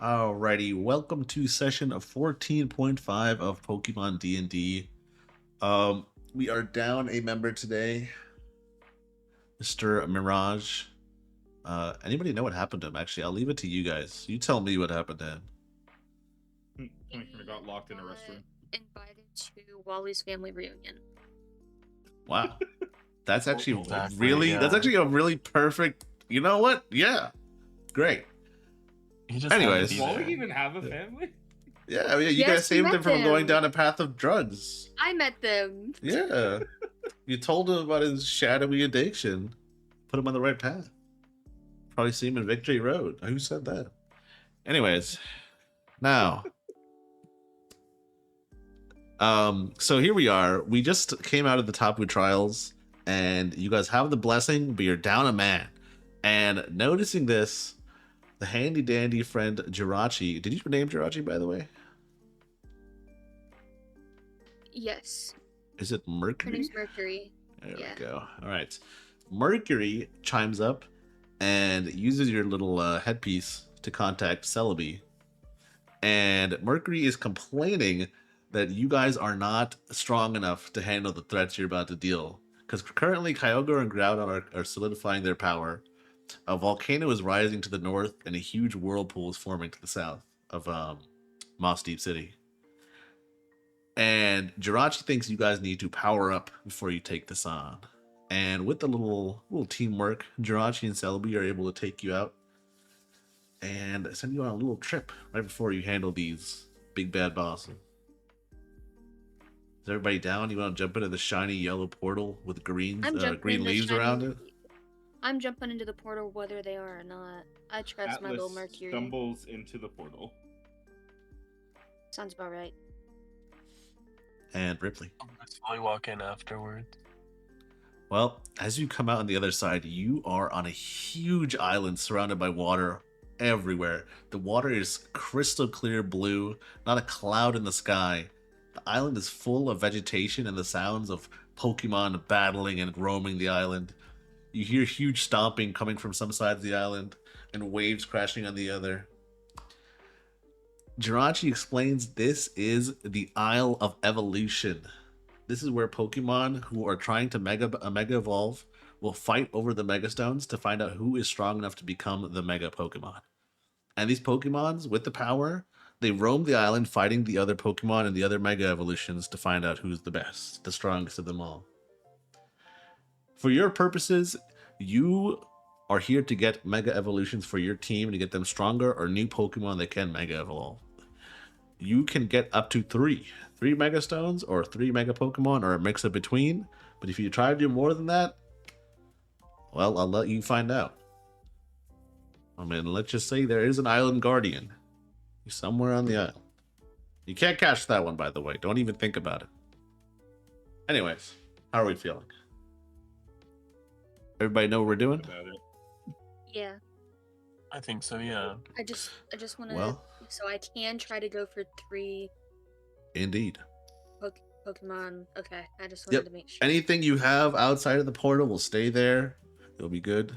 Alrighty, welcome to session of 14.5 of Pokemon DnD. Um, we are down a member today, Mr. Mirage. Anybody know what happened to him? Actually, I'll leave it to you guys. You tell me what happened to him. I got locked in a restroom. Invited to Wally's family reunion. Wow, that's actually Exactly, that's actually a really perfect. You know what? Yeah, great. Anyways, does Wally even have a family? Yeah, you Yes, guys saved met him from them. going down a path of drugs. I met them. Yeah, you told him about his shadowy addiction. Put him on the right path. Probably see him in Victory Road. Who said that? Anyways, now, so here we are. We just came out of the Tapu trials, and you guys have the blessing, but you're down a man. And noticing this, the handy dandy friend Jirachi. Did you name Jirachi, by the way? Yes. Is it Her Mercury? name's Mercury. There Yeah. we go. All right. Mercury chimes up and uses your little headpiece to contact Celebi. And Mercury is complaining that you guys are not strong enough to handle the threats you're about to deal. Because currently Kyogre and Groudon are solidifying their power. A volcano is rising to the north, and a huge whirlpool is forming to the south of Moss Deep City. And Jirachi thinks you guys need to power up before you take this on. And with the little teamwork, Jirachi and Celebi are able to take you out and send you on a little trip right before you handle these big bad bosses. Is everybody down? You want to jump into the shiny yellow portal with green leaves around it? I'm jumping into the portal whether they are or not. I trust my little Mercury. Stumbles into the portal. Sounds about right. And Ripley. I'm gonna slowly walk in afterwards. Well, as you come out on the other side, you are on a huge island surrounded by water everywhere. The water is crystal clear blue, not a cloud in the sky. The island is full of vegetation and the sounds of Pokemon battling and roaming the island. You hear huge stomping coming from some sides of the island and waves crashing on the other. Jirachi explains this is the Isle of Evolution. This is where Pokemon who are trying to mega evolve will fight over the Mega Stones to find out who is strong enough to become the Mega Pokemon. And these Pokemons, with the power, they roam the island fighting the other Pokemon and the other Mega Evolutions to find out who's the best, the strongest of them all. For your purposes, you are here to get Mega Evolutions for your team to get them stronger or new Pokemon that can Mega Evolve. You can get up to three Mega Stones or 3 Mega Pokemon or a mix of between. But if you try to do more than that, well, I'll let you find out. I mean, let's just say there is an Island Guardian somewhere on the island. You can't catch that one, by the way. Don't even think about it. Anyways, how are we feeling? Everybody know what we're doing? About it. Yeah. I think so, yeah. I just want to. Well, So I can try to go for 3 indeed. Pokemon. Okay. I just wanted to make sure. Anything you have outside of the portal will stay there. It'll be good.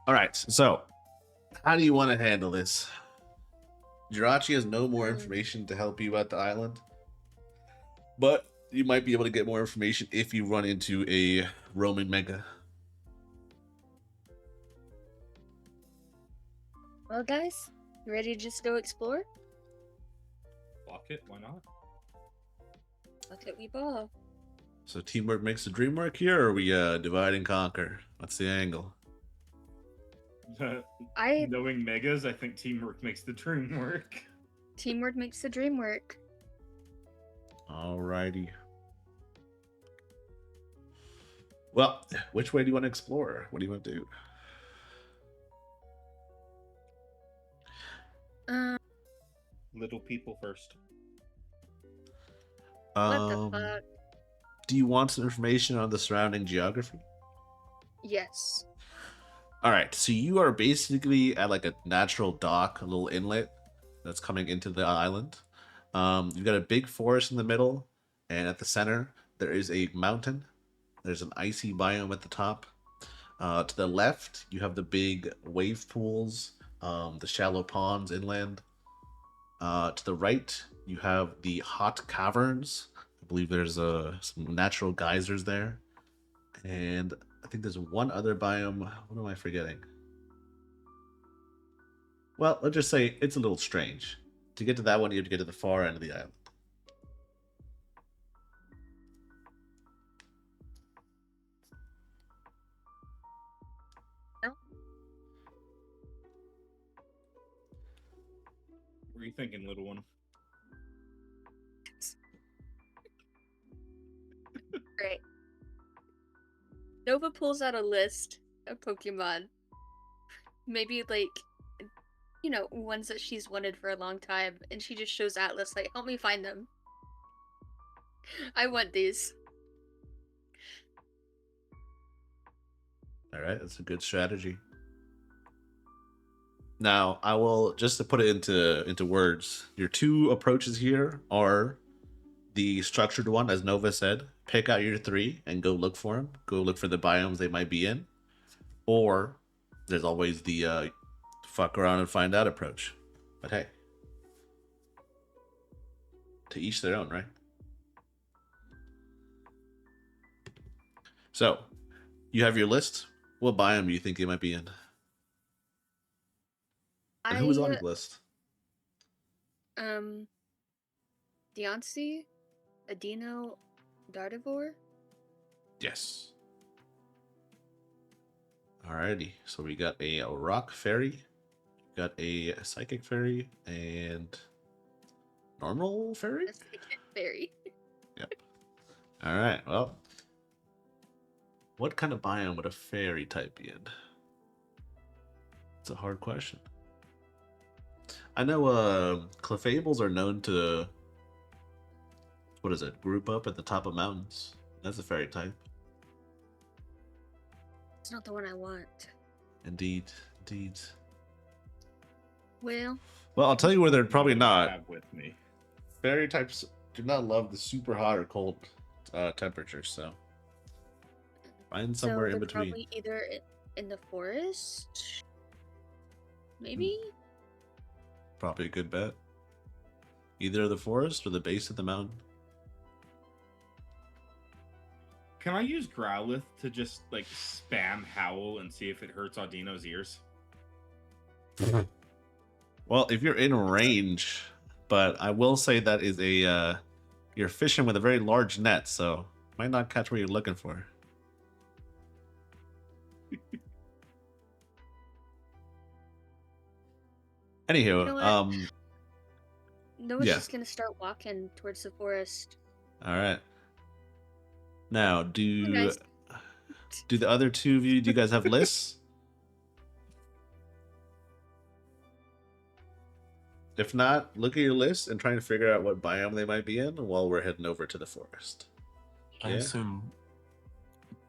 All right. So, how do you want to handle this? Jirachi has no more information to help you at the island, but you might be able to get more information if you run into a roaming Mega. Well, guys, you ready to just go explore? Lock it, why not? Look at we ball. So teamwork makes the dream work here, or we divide and conquer? What's the angle? Knowing Megas, I think teamwork makes the dream work. Teamwork makes the dream work. Alrighty. Well, which way do you want to explore? What do you want to do? Little people first. What the fuck? Do you want some information on the surrounding geography? Yes. All right, so you are basically at like a natural dock, a little inlet that's coming into the island. You've got a big forest in the middle, and at the center there is a mountain. There's an icy biome at the top. To the left, you have the big wave pools the shallow ponds inland. To the right, you have the hot caverns. I believe there's some natural geysers there. And I think there's one other biome. What am I forgetting? Well, let's just say it's a little strange. To get to that one, you have to get to the far end of the island. What are you thinking, little one? Great. Nova pulls out a list of Pokemon. Maybe like, you know, ones that she's wanted for a long time, and she just shows Atlas like, help me find them. I want these. All right, that's a good strategy. Now, I will just to put it into words. Your two approaches here are the structured one, as Nova said. Pick out your three and go look for them. Go look for the biomes they might be in. Or there's always the fuck around and find out approach. But hey, to each their own, right? So, you have your list. What biome do you think they might be in? And who was on the list? Deontay, Adino, Dartivore. Yes. Alrighty, so we got a rock fairy, got a psychic fairy, and normal fairy? A psychic fairy. Yep. Alright, well. What kind of biome would a fairy type be in? It's a hard question. I know Clefables are known to, what is it, group up at the top of mountains. That's a fairy type. It's not the one I want. Indeed, indeed. Well, I'll tell you where they're probably not. Have with me. Fairy types do not love the super hot or cold temperatures, so find somewhere in between. Probably either in the forest, maybe. Probably a good bet. Either the forest or the base of the mountain. Can I use Growlithe to just like spam Howl and see if it hurts Audino's ears? Well, if you're in range, but I will say that is a you're fishing with a very large net, so might not catch what you're looking for. Anywho, You know what? Noah's yeah. just gonna start walking towards the forest. All right. Now, do Nice. the other two of you? Do you guys have lists? If not, look at your list and try to figure out what biome they might be in while we're heading over to the forest. I Yeah. assume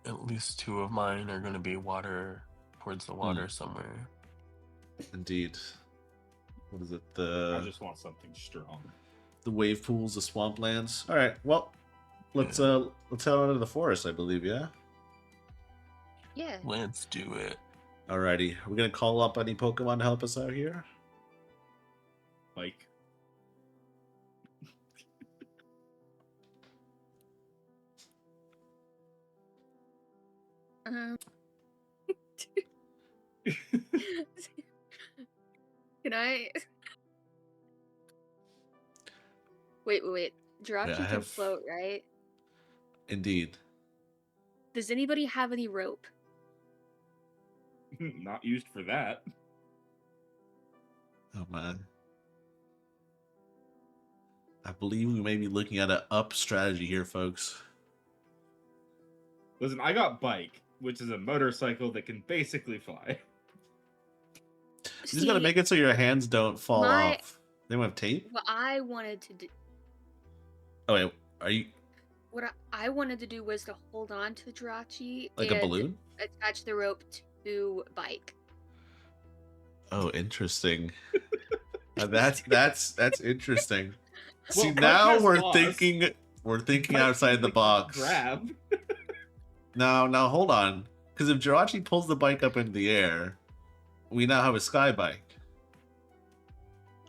at least two of mine are going to be water, towards the water somewhere. Indeed. What is it? I just want something strong. The wave pools, the swamplands. All right. Well, let's head on into the forest, I believe. Yeah. Yeah. Let's do it. Alrighty. Are we gonna call up any Pokemon to help us out here? Like, Can I? Wait. Jirachi Yeah, I can have- float, right? Indeed. Does anybody have any rope? not used for that. Oh man. I believe we may be looking at an up strategy here, folks. Listen, I got bike, which is a motorcycle that can basically fly. You just gotta make it so your hands don't fall off. They don't have tape? What I wanted to do, Oh wait, are you I wanted to do was to hold on to Jirachi like a balloon? attach the rope to bike. Oh, interesting. That's interesting. Well, See, Bike now has we're laws. thinking Bike outside the can box. Grab. Now hold on. Because if Jirachi pulls the bike up into the air, we now have a sky bike.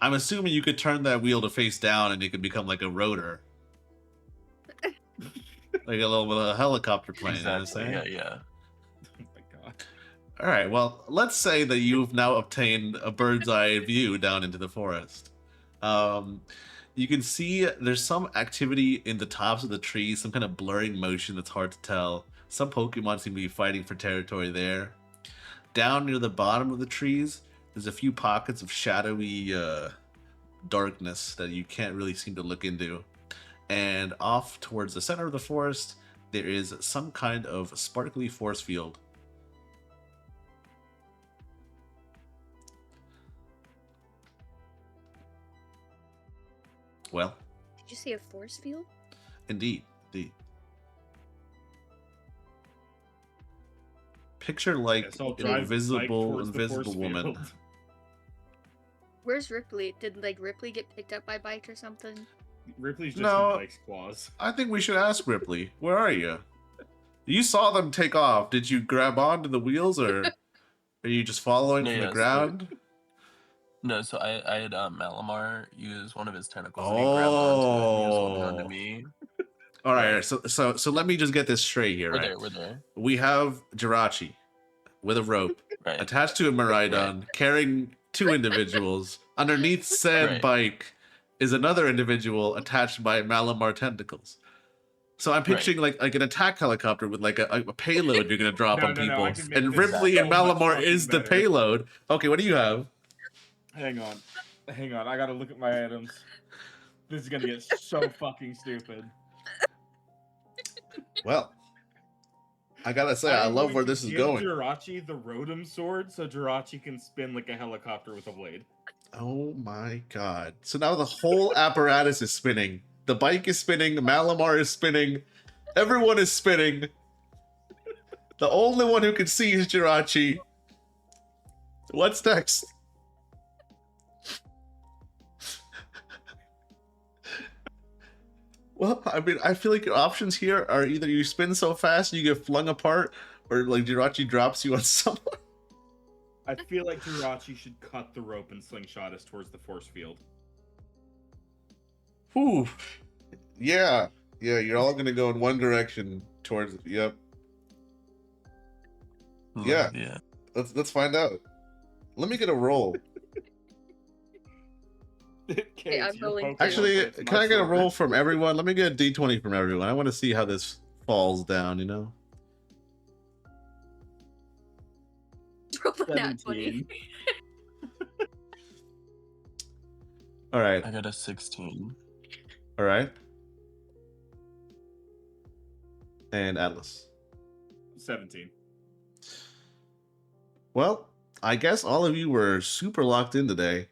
I'm assuming you could turn that wheel to face down and it could become like a rotor. Like a helicopter plane, you know what I'm Exactly. saying? Yeah. Oh my god. All right, well, let's say that you've now obtained a bird's eye view down into the forest. You can see there's some activity in the tops of the trees, some kind of blurring motion that's hard to tell. Some Pokemon seem to be fighting for territory there. Down near the bottom of the trees, there's a few pockets of shadowy darkness that you can't really seem to look into. And off towards the center of the forest, there is some kind of sparkly force field. Well, Did you say a force field? indeed. Picture like Guess I'll drive the bike towards the force woman. field. Where's Ripley? Did like Ripley get picked up by Bike or something? Ripley's just No. in Bike's claws. I think we should ask Ripley. Where are you? You saw them take off. Did you grab onto the wheels, or are you just following No, from the yeah, so- ground? No, so I had Malamar use one of his tentacles and he grabbed onto it and he was holding onto me. All right. So let me just get this straight here. We're Right. there, we're there. We have Jirachi with a rope Right. attached to a Miraidon, carrying two individuals. Underneath said Right. bike is another individual attached by Malamar tentacles. So I'm picturing like an attack helicopter with like a payload you're gonna drop on No, people, I can make and this Ripley so and much Malamar fucking is the better. payload. Okay, what do you have? Hang on. I gotta look at my items. This is gonna get so fucking stupid. Well, I gotta say, I I'm love going where to this is give going. Jirachi the Rotom sword so Jirachi can spin like a helicopter with a blade. Oh my god. So now the whole apparatus is spinning. The bike is spinning, Malamar is spinning, everyone is spinning. The only one who can see is Jirachi. What's next? Well, I mean, I feel like your options here are either you spin so fast you get flung apart, or like Jirachi drops you on someone. I feel like Jirachi should cut the rope and slingshot us towards the force field. Whew. Yeah, you're all gonna go in one direction towards. Yep. Yeah. Yeah. Let's find out. Let me get a roll. Okay, I'm it's your rolling Pokemon, too. Actually, it's can my I get a sword. roll from everyone? Let me get a D20 from everyone. I want to see how this falls down. You know. Roll a nat 20. 17. All right. I got a 16. All right. And Atlas. 17. Well, I guess all of you were super locked in today.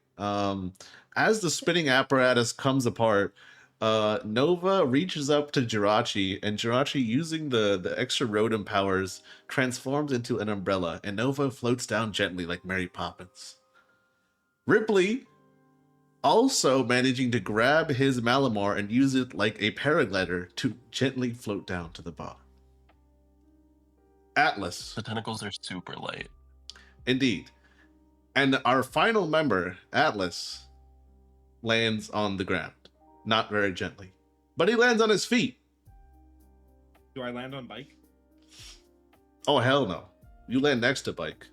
As the spinning apparatus comes apart, Nova reaches up to Jirachi, and Jirachi, using the extra Rotom powers, transforms into an umbrella, and Nova floats down gently like Mary Poppins. Ripley, also managing to grab his Malamar and use it like a paraglider to gently float down to the bottom. Atlas. The tentacles are super light. Indeed. And our final member, Atlas, lands on the ground. Not very gently. But he lands on his feet. Do I land on Bike? Oh, hell no. You land next to Bike.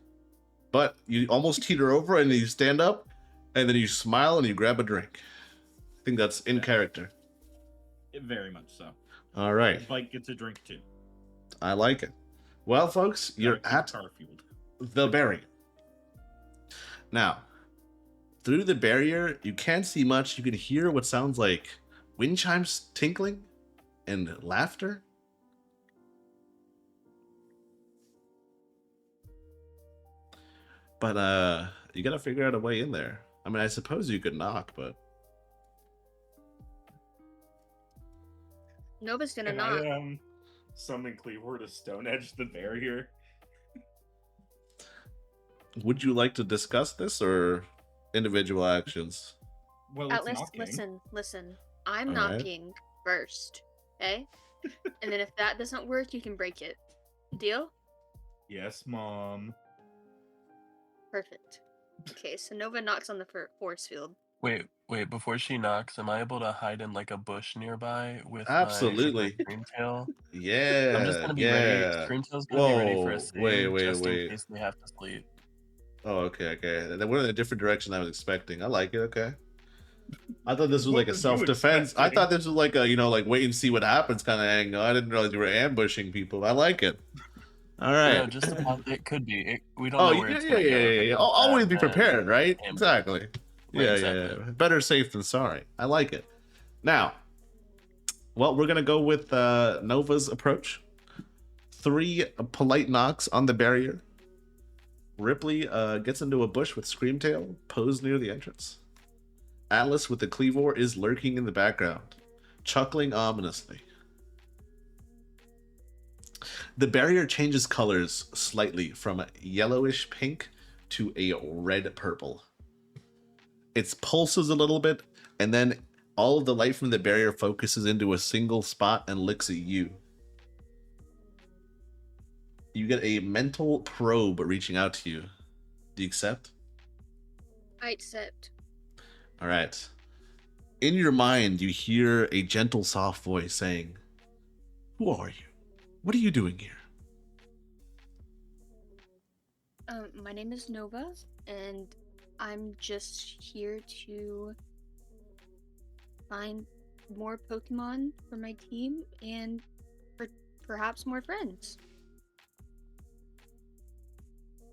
But you almost teeter over and you stand up, and then you smile and you grab a drink. I think that's in character. Very much so. All right. Bike gets a drink too. I like it. Well, folks, you're Gotta keep at car fueled. the barrier. Now, through the barrier, you can't see much. You can hear what sounds like wind chimes tinkling and laughter. But you gotta figure out a way in there. I mean, I suppose you could knock, but Nova's gonna Can knock. I summon Cleavor to Stone Edge the barrier? would you like to discuss this or individual actions? Well, it's Atlas, knocking. listen. I'm All right. knocking first, okay? And then if that doesn't work, you can break it. Deal? Yes, Mom. Perfect. Okay, so Nova knocks on the force field. Wait, before she knocks, am I able to hide in like a bush nearby with my Absolutely. Screamtail? I'm just Yeah, gonna be ready. yeah. Screamtail's gonna be ready for a Whoa, wait, save wait, just in wait. case they have to sleep. Oh, okay, okay. Then we're in a different direction than I was expecting. I like it, okay. I thought this was What like a were you self-defense. I expecting? thought this was like a, like wait and see what happens kind of angle. I didn't realize you were ambushing people. I like it. All right. No, just it could be. We don't Oh, know yeah, where yeah, it's yeah, gonna yeah, go. If yeah, it yeah. goes Always bad, be then prepared, right? ambush. Exactly. Right, Yeah, yeah, exactly. yeah. Better safe than sorry. I like it. Now, well, we're gonna go with Nova's approach. 3 polite knocks on the barrier. Ripley gets into a bush with Screamtail, posed near the entrance. Atlas with the Cleavor is lurking in the background, chuckling ominously. The barrier changes colors slightly from yellowish pink to a red purple. It pulses a little bit, and then all of the light from the barrier focuses into a single spot and looks at you. You get a mental probe reaching out to you. Do you accept? I accept. All right. In your mind, you hear a gentle, soft voice saying, "Who are you? What are you doing here?" My name is Nova, and I'm just here to find more Pokemon for my team and perhaps more friends.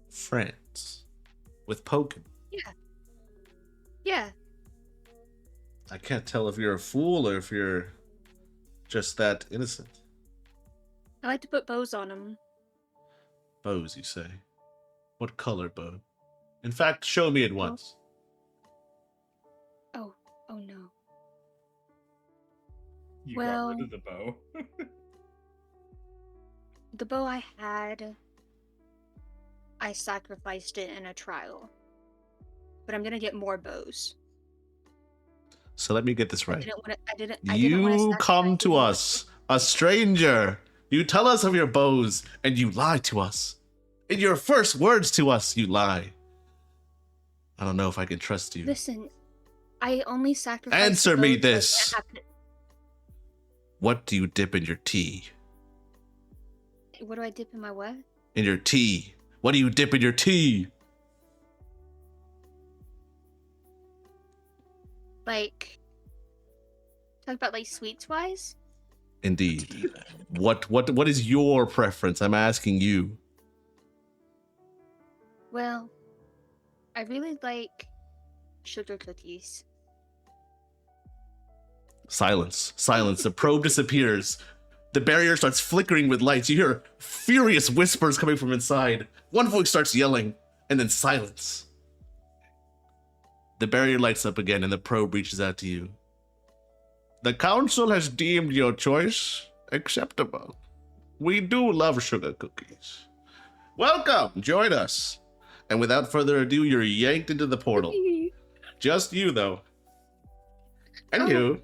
Friends. With Pokemon. Yeah. Yeah. I can't tell if you're a fool or if you're just that innocent. I like to put bows on them. Bows, you say? What color bow? In fact, show me at once. Oh, oh no. You Well- got rid of the bow. The bow I had, I sacrificed it in a trial. But I'm gonna get more bows. So let me get this I right. didn't want to. I didn't want to. You come to us, a stranger. You tell us of your bows, and you lie to us. In your first words to us, you lie. I don't know if I can trust you. Listen, I only sacrificed. Answer the me bows so I this. didn't have to- What do you dip in your tea? What do I dip in my what? In your tea. What do you dip in your tea? Like, talk about like sweets wise. Indeed. What is your preference? I'm asking you. Well, I really like sugar cookies. Silence. Silence. The probe disappears. The barrier starts flickering with lights. You hear furious whispers coming from inside. One voice starts yelling, and then silence. The barrier lights up again, and the probe reaches out to you. The council has deemed your choice acceptable. We do love sugar cookies. Welcome, join us. And without further ado, you're yanked into the portal. Just you, though. And you.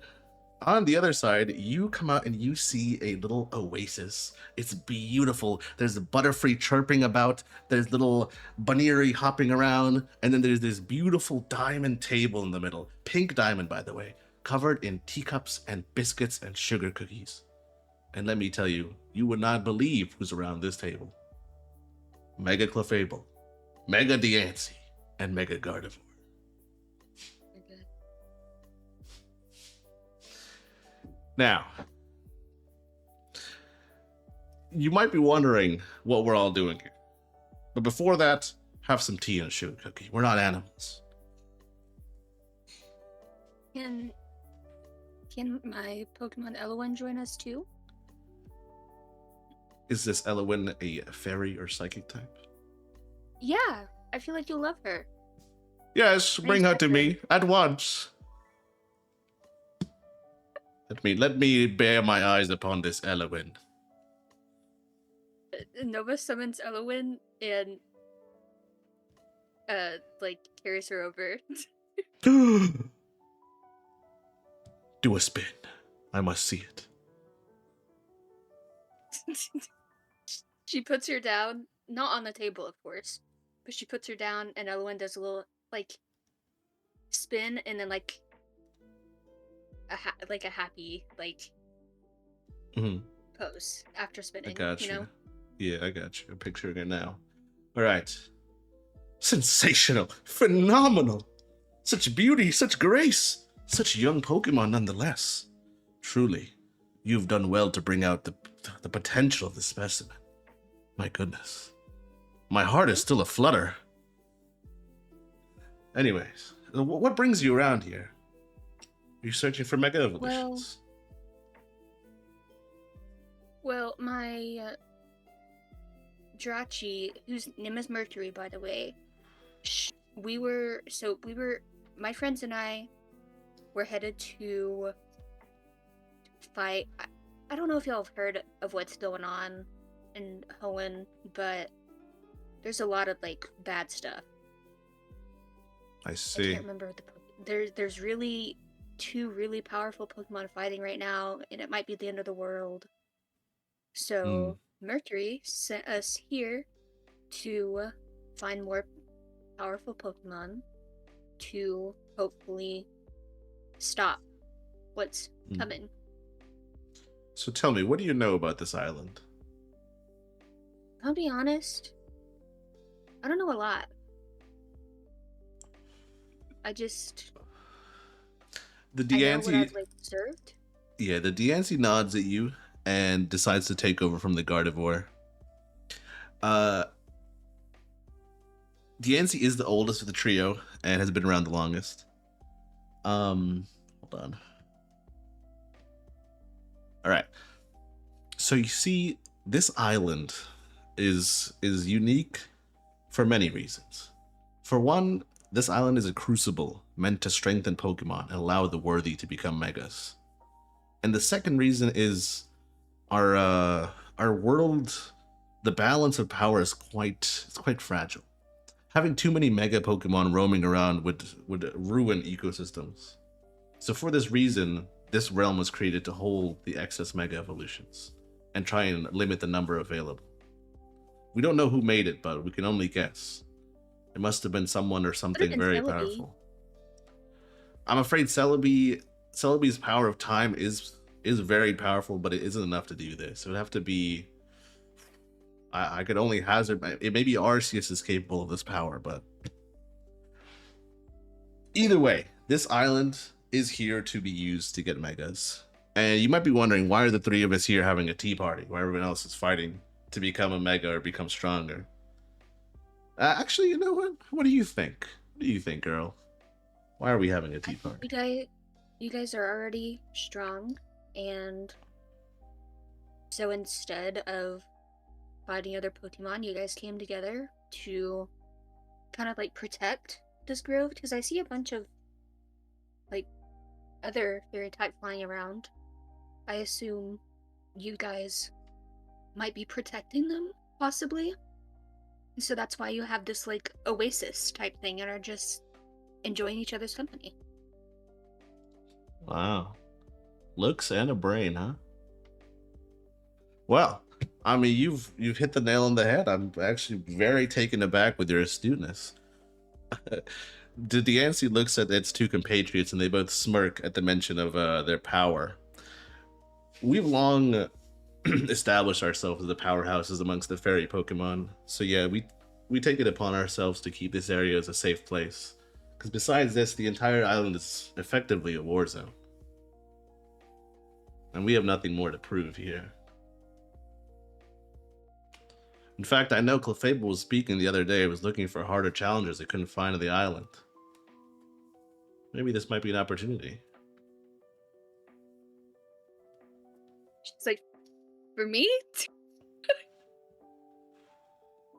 On the other side, you come out and you see a little oasis. It's beautiful. There's a butterfree chirping about. There's little bunnery hopping around. And then there's this beautiful diamond table in the middle. Pink diamond, by the way. Covered in teacups and biscuits and sugar cookies. And let me tell you, you would not believe who's around this table. Mega Clefable, Mega Deancey, and Mega Gardevoir. Now, you might be wondering what we're all doing here. But before that, have some tea and a sugar cookie. We're not animals. Can my Pokemon Elowen join us too? Is this Elowin a fairy or psychic type? Yeah, I feel like you'll love her. Yes, bring her to me at once. Let me bear my eyes upon this Elowin. Nova summons Elowen and like carries her over. Do a spin. I must see it. She puts her down, not on the table, of course, but she puts her down, and Elowen does a little like spin and then like a happy like Mhm. pose after I spinning. got You you. know. Yeah, I got you. I'm picturing it now. All right. Sensational. Phenomenal. Such beauty, such grace. Such young Pokemon nonetheless. Truly, you've done well to bring out the potential of this specimen. My goodness. My heart is still aflutter. Anyways, what brings you around here? You're searching for Mega Evolutions. Well, my Drachi, whose name is Mercury, by the way. My friends and I were headed to fight. I don't know if y'all have heard of what's going on in Hoenn, but there's a lot of like bad stuff. I I see. can't remember there's really two really powerful Pokemon fighting right now, and it might be the end of the world. So Mercury sent us here to find more powerful Pokemon to hopefully stop what's coming. So tell me, what do you know about this island? I'll be honest, I don't know a lot. I know what I've like observed. Yeah, the DnC nods at you and decides to take over from the Gardevoir. DnC is the oldest of the trio and has been around the longest. Hold on. All right. So you see, this island is unique for many reasons. For one, this island is a crucible meant to strengthen Pokemon and allow the worthy to become Megas. And the second reason is our world, the balance of power is quite fragile. Having too many Mega Pokemon roaming around would ruin ecosystems. So for this reason, this realm was created to hold the excess Mega Evolutions and try and limit the number available. We don't know who made it, but we can only guess. It must have been someone or something very powerful. I'm afraid Celebi's power of time is very powerful, but it isn't enough to do this. It would have to be. I could only hazard. It may be Arceus is capable of this power, but either way, this island is here to be used to get Megas. And you might be wondering, why are the three of us here having a tea party while everyone else is fighting to become a Mega or become stronger? Actually, you know what? What do you think? What do you think, girl? Why are we having a tea party? You guys are already strong, and so instead of fighting other Pokemon, you guys came together to kind of like protect this grove, because I see a bunch of like other fairy type flying around. I assume you guys might be protecting them, possibly. So that's why you have this like oasis type thing and are just enjoying each other's company. Wow. Looks and a brain, huh? Well, I mean, you've hit the nail on the head. I'm actually very taken aback with your astuteness. The DnC looks at its two compatriots and they both smirk at the mention of their power. We've long established ourselves as the powerhouses amongst the fairy Pokemon. So yeah, we take it upon ourselves to keep this area as a safe place. Because besides this, the entire island is effectively a war zone. And we have nothing more to prove here. In fact, I know Clefable was speaking the other day, was looking for harder challengers they couldn't find on the island. Maybe this might be an opportunity. She's like, for me?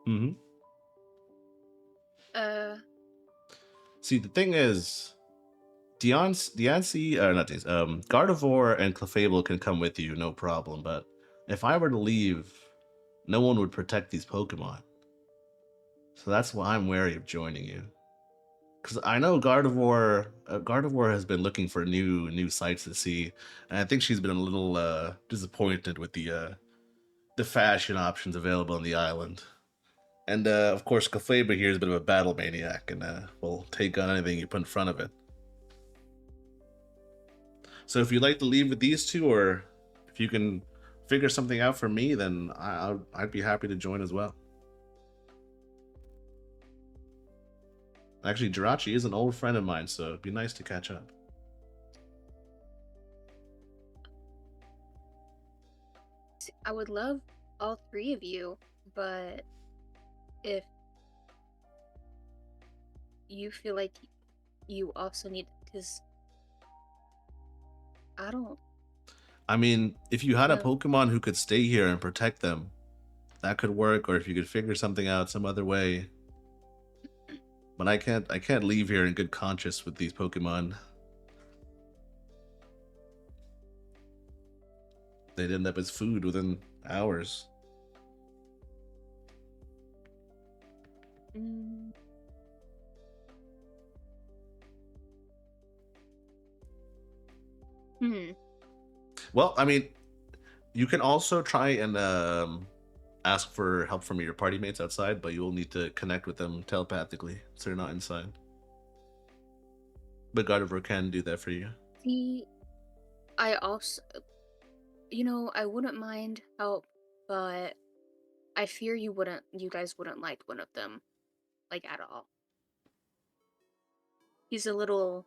Mm-hmm. See, the thing is, Gardevoir and Clefable can come with you, no problem. But if I were to leave, no one would protect these Pokemon. So that's why I'm wary of joining you. Because I know Gardevoir has been looking for new sights to see, and I think she's been a little disappointed with the fashion options available on the island. And of course, Clefable here is a bit of a battle maniac and will take on anything you put in front of it. So if you'd like to leave with these two, or if you can figure something out for me, then I'd be happy to join as well. Actually, Jirachi is an old friend of mine, so it'd be nice to catch up. I would love all three of you, but if you feel like you also need, because I don't. I mean, if you had a No. Pokemon who could stay here and protect them, that could work. Or if you could figure something out some other way. But I can't leave here in good conscience with these Pokemon. They'd end up as food within hours. Mm. Well, I mean, you can also try and ask for help from your party mates outside, but you will need to connect with them telepathically, so they're not inside. But Gardevoir can do that for you. See, I also, I wouldn't mind help, but I fear you guys wouldn't like one of them, like, at all. He's a little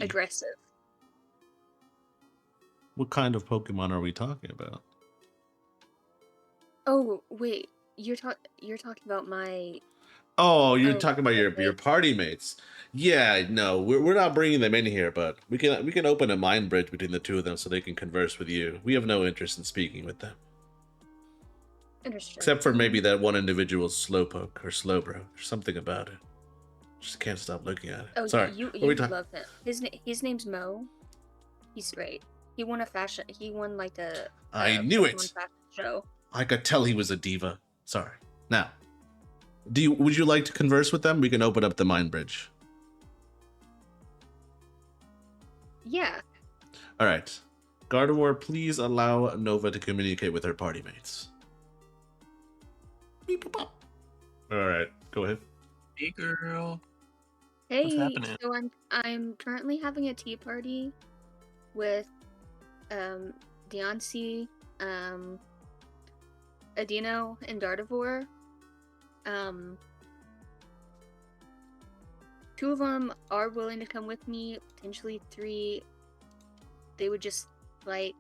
aggressive. What kind of Pokemon are we talking about? Oh, wait, you're talking about my... Oh, you're Oh, talking about your okay. party mates. Yeah, no, we're not bringing them in here, but we can open a mind bridge between the two of them so they can converse with you. We have no interest in speaking with them. Understood. Except for maybe that one individual Slowpoke or Slowbro or something about it. Just can't stop looking at it. Oh, Sorry. you what are we talking? love him. His name's Mo. He's great. He won like a I knew Pokemon it. fashion show. I could tell he was a diva. Sorry. Now, would you like to converse with them? We can open up the mind bridge. Yeah. All right. Gardevoir, please allow Nova to communicate with her party mates. Beep, boop, bop. All right, go ahead. Hey, girl. Hey, happening? so I'm currently having a tea party with Deoncy, Adino, and Gardevoir. Two of them are willing to come with me, potentially 3. They would just like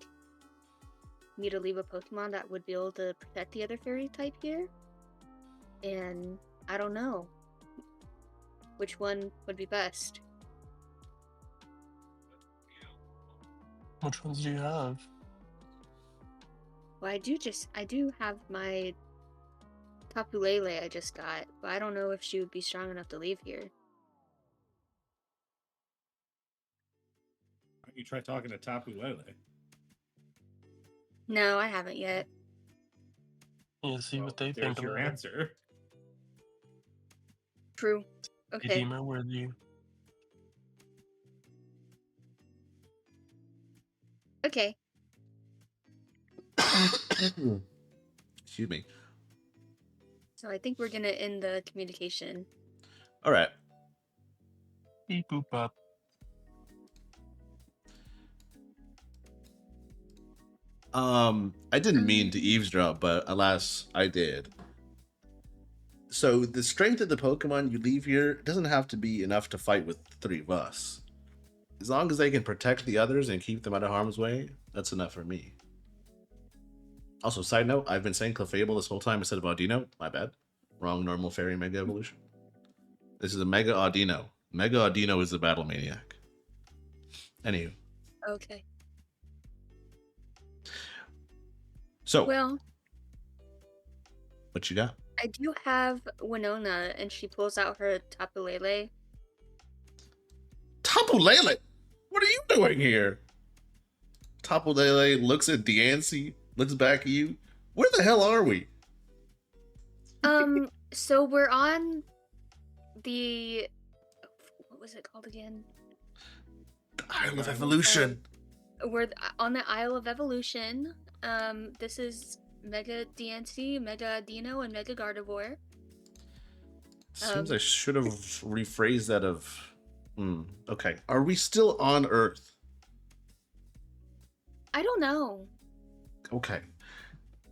me to leave a Pokemon that would be able to protect the other fairy type here. And I don't know which one would be best. Which ones do you have? Well, I do have my Tapu Lele I just got, but I don't know if she would be strong enough to leave here. Why don't you try talking to Tapu Lele? No, I haven't yet. Yeah, see what they There's think your about it. answer. True. Hey, Okay. Deemer, where do you? Okay. Excuse me. So I think we're gonna end the communication. All right. Beep boop up. I didn't mean to eavesdrop, but alas, I did. So the strength of the Pokemon you leave here doesn't have to be enough to fight with the 3 of us. As long as they can protect the others and keep them out of harm's way, that's enough for me. Also, side note, I've been saying Clefable this whole time instead of Audino. My bad. Wrong normal fairy Mega Evolution. This is a Mega Audino. Mega Audino is the Battle Maniac. Anywho. Okay. So, Well, what you got? I do have Winona, and she pulls out her Tapu Lele. Tapu Lele? What are you doing here? Tapu Lele looks at Deancy, looks back at you. Where the hell are we? So we're on the... What was it called again? The Isle of Evolution. We're on the Isle of Evolution. This is Mega DNC, Mega Dino, and Mega Gardevoir. Seems I should have rephrased that of... Okay. Are we still on Earth? I don't know. Okay.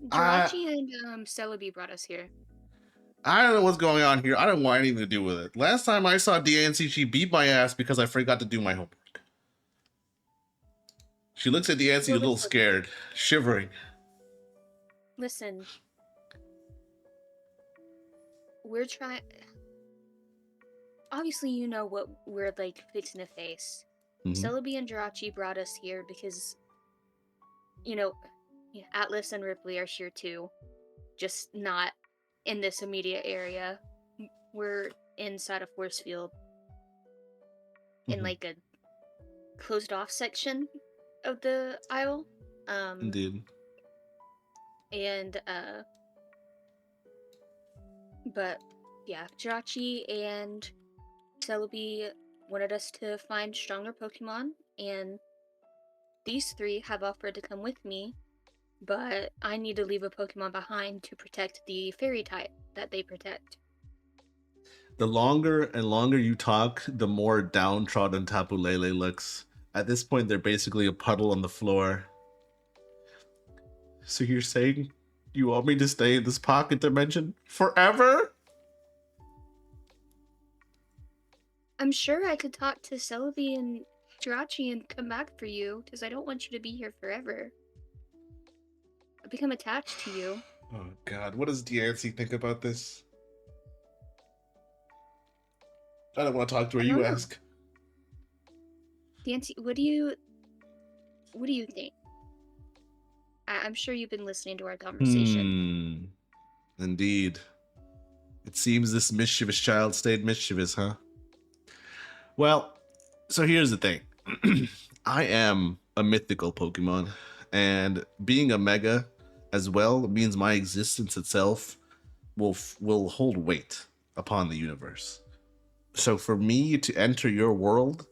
Jirachi and Celebi brought us here. I don't know what's going on here. I don't want anything to do with it. Last time I saw DNC, she beat my ass because I forgot to do my homework. She looks at DNC a little scared, shivering. Listen. We're trying... Obviously, you know what we're, like, fixing to face. Celebi and Jirachi brought us here because, you know, Atlas and Ripley are here too. Just not in this immediate area. We're inside a force field. In, like, a closed-off section of the Isle. Indeed. And, but, yeah, Jirachi and Celebi wanted us to find stronger Pokemon, and these three have offered to come with me, but I need to leave a Pokemon behind to protect the fairy type that they protect. The longer and longer you talk, the more downtrodden Tapu Lele looks. At this point, they're basically a puddle on the floor. So you're saying you want me to stay in this pocket dimension forever? I'm sure I could talk to Celebi and Jirachi and come back for you, because I don't want you to be here forever. I've become attached to you. Oh god, what does Diancie think about this? I don't want to talk to her, you ask. Diancie, what do you think? I'm sure you've been listening to our conversation. Indeed. It seems this mischievous child stayed mischievous, huh? Well, so here's the thing. I am a mythical Pokemon, and being a Mega as well means my existence itself will hold weight upon the universe. So for me to enter your world,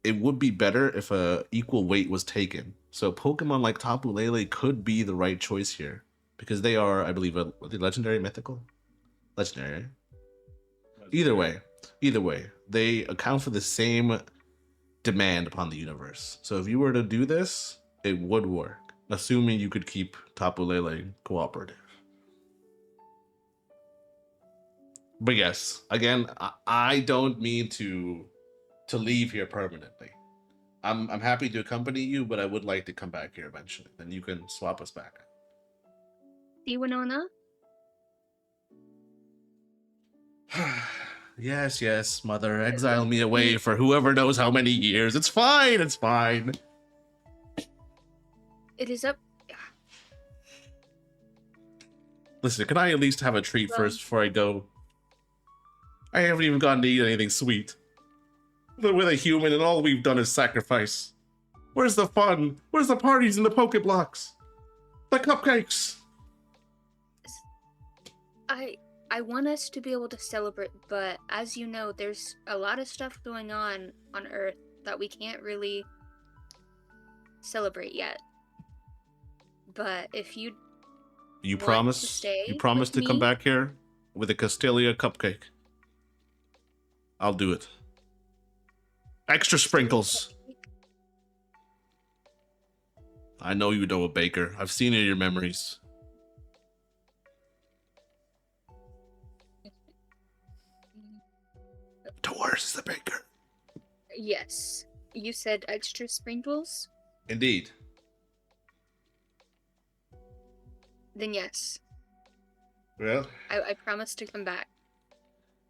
it would be better if a equal weight was taken. So Pokemon like Tapu Lele could be the right choice here, because they are, I believe, are they legendary, mythical? Legendary. Either way, they account for the same demand upon the universe. So if you were to do this, it would work, assuming you could keep Tapu Lele cooperative. But yes, again, I don't mean to leave here permanently. I'm happy to accompany you, but I would like to come back here eventually. Then you can swap us back. See, Winona? Yes, mother. Exile me away for whoever knows how many years. It's fine, it's fine. It is up... Listen, can I at least have a treat first before I go? I haven't even gotten to eat anything sweet. We're a human and all we've done is sacrifice. Where's the fun? Where's the parties and the Pokeblocks? The cupcakes? I want us to be able to celebrate, but as you know, there's a lot of stuff going on Earth that we can't really celebrate yet. But if you promise to come back here with a Castelia cupcake, I'll do it. Extra sprinkles. I know you know a baker. I've seen it in your memories. Doris is the baker. Yes. You said extra sprinkles? Indeed. Then yes. Well, I promise to come back.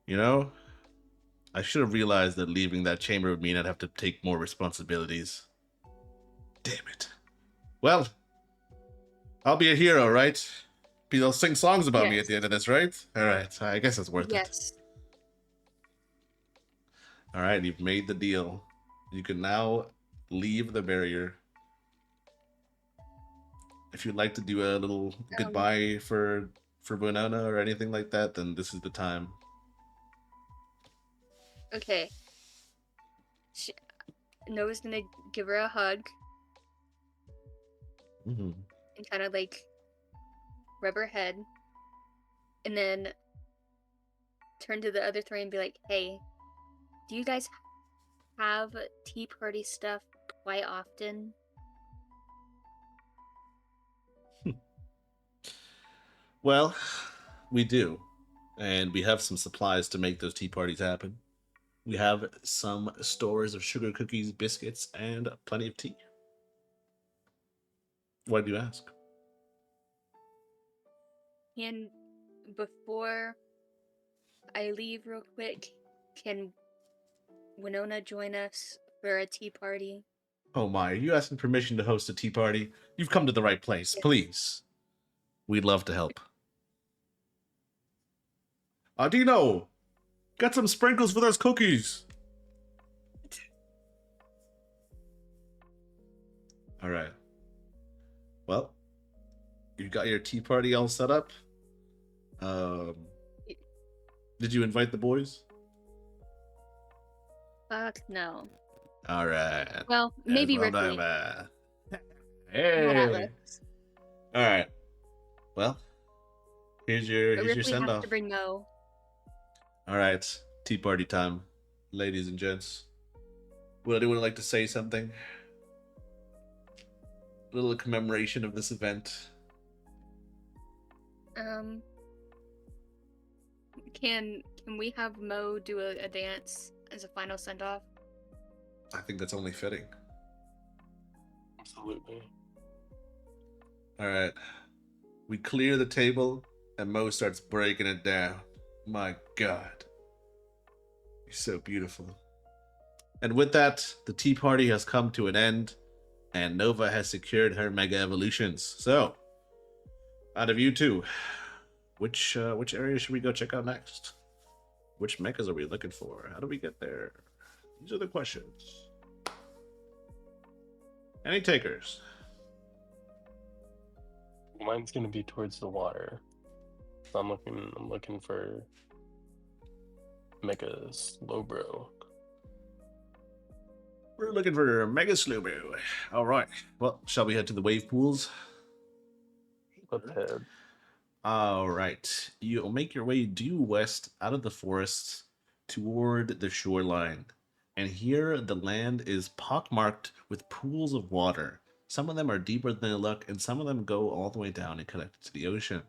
You know, I should have realized that leaving that chamber would mean I'd have to take more responsibilities. Damn it. Well, I'll be a hero, right? They'll sing songs about me at the end of this, right? All right, I guess it's worth it. Yes. All right, you've made the deal. You can now leave the barrier. If you'd like to do a little goodbye for Winona or anything like that, then this is the time. Okay. Noah's gonna give her a hug. Mm-hmm. And kind of like rub her head, and then turn to the other three and be like, "Hey, do you guys have tea party stuff quite often?" Well, we do. And we have some supplies to make those tea parties happen. We have some stores of sugar cookies, biscuits, and plenty of tea. Why do you ask? And before I leave real quick, can Winona join us for a tea party? Oh my, are you asking permission to host a tea party? You've come to the right place. Please. We'd love to help. Dino! Got some sprinkles for those cookies! Alright. Well, you got your tea party all set up? Did you invite the boys? Fuck no. Alright. Well, maybe Well Ripley. done, Not Hey! Atlas. Alright. Well, here's your But here's your Ripley send has off. to bring Mo. Alright. Tea party time. Ladies and gents. Would anyone like to say something? A little commemoration of this event. Can we have Mo do a dance as a final send off? I think that's only fitting. Absolutely. Alright. We clear the table and Mo starts breaking it down. My god. You're so beautiful. And with that, the tea party has come to an end, and Nova has secured her mega evolutions. So, out of you two, which area should we go check out next? Which mechas are we looking for? How do we get there? These are the questions. Any takers? Mine's gonna be towards the water. So I'm looking for Mega Slowbro. We're looking for Mega Slowbro. All right. Well, shall we head to the wave pools? Let's head. All right. You'll make your way due west out of the forests toward the shoreline. And here the land is pockmarked with pools of water. Some of them are deeper than they look, and some of them go all the way down and connect to the ocean.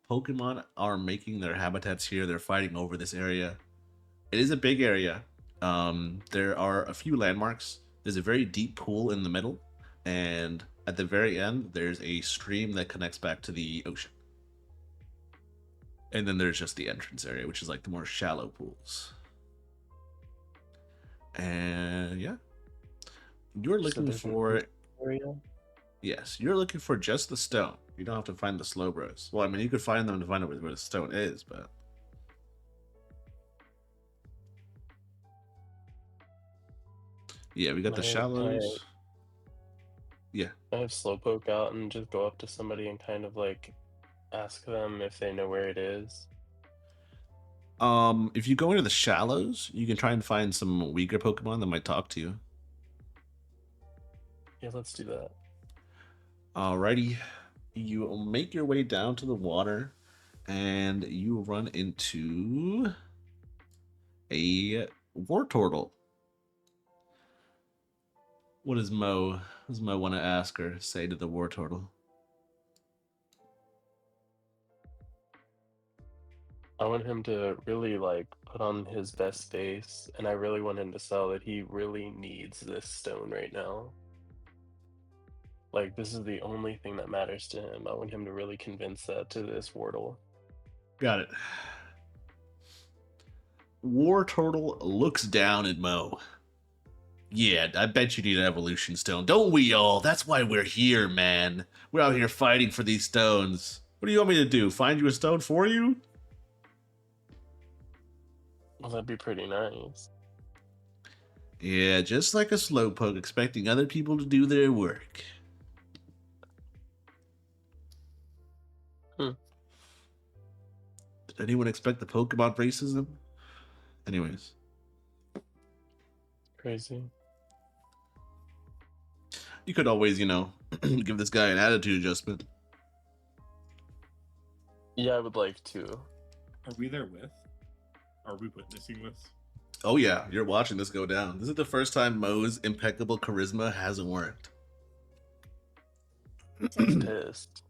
Pokemon are making their habitats here. They're fighting over this area. It is a big area. There are a few landmarks. There's a very deep pool in the middle, and at the very end, there's a stream that connects back to the ocean. And then there's just the entrance area, which is like the more shallow pools. And yeah, you're looking for area. Yes, you're looking for just the stone. You don't have to find the Slowbros. Well, I mean, you could find them to find out where the stone is, but yeah, we got the shallows. Yeah, I have Slowpoke out and just go up to somebody and kind of like ask them if they know where it is. if you go into the shallows, you can try and find some weaker Pokemon that might talk to you. Yeah, let's do that. Alrighty, you make your way down to the water, and you run into a Wartortle. What does Mo want to ask or say to the Wartortle? I want him to really like put on his best face, and I really want him to sell that he really needs this stone right now. Like, this is the only thing that matters to him. I want him to really convince that to this Wordle. Got it. Wartortle looks down at Mo. Yeah, I bet you need an evolution stone. Don't we all? That's why we're here, man. We're out here fighting for these stones. What do you want me to do? Find you a stone for you? Well, that'd be pretty nice. Yeah, just like a Slowpoke expecting other people to do their work. Did anyone expect the Pokemon racism? Anyways. Crazy. You could always, give this guy an attitude adjustment. Yeah, I would like to. Are we there with? Are we witnessing this? Oh yeah, you're watching this go down. This is the first time Mo's impeccable charisma hasn't worked. He's pissed.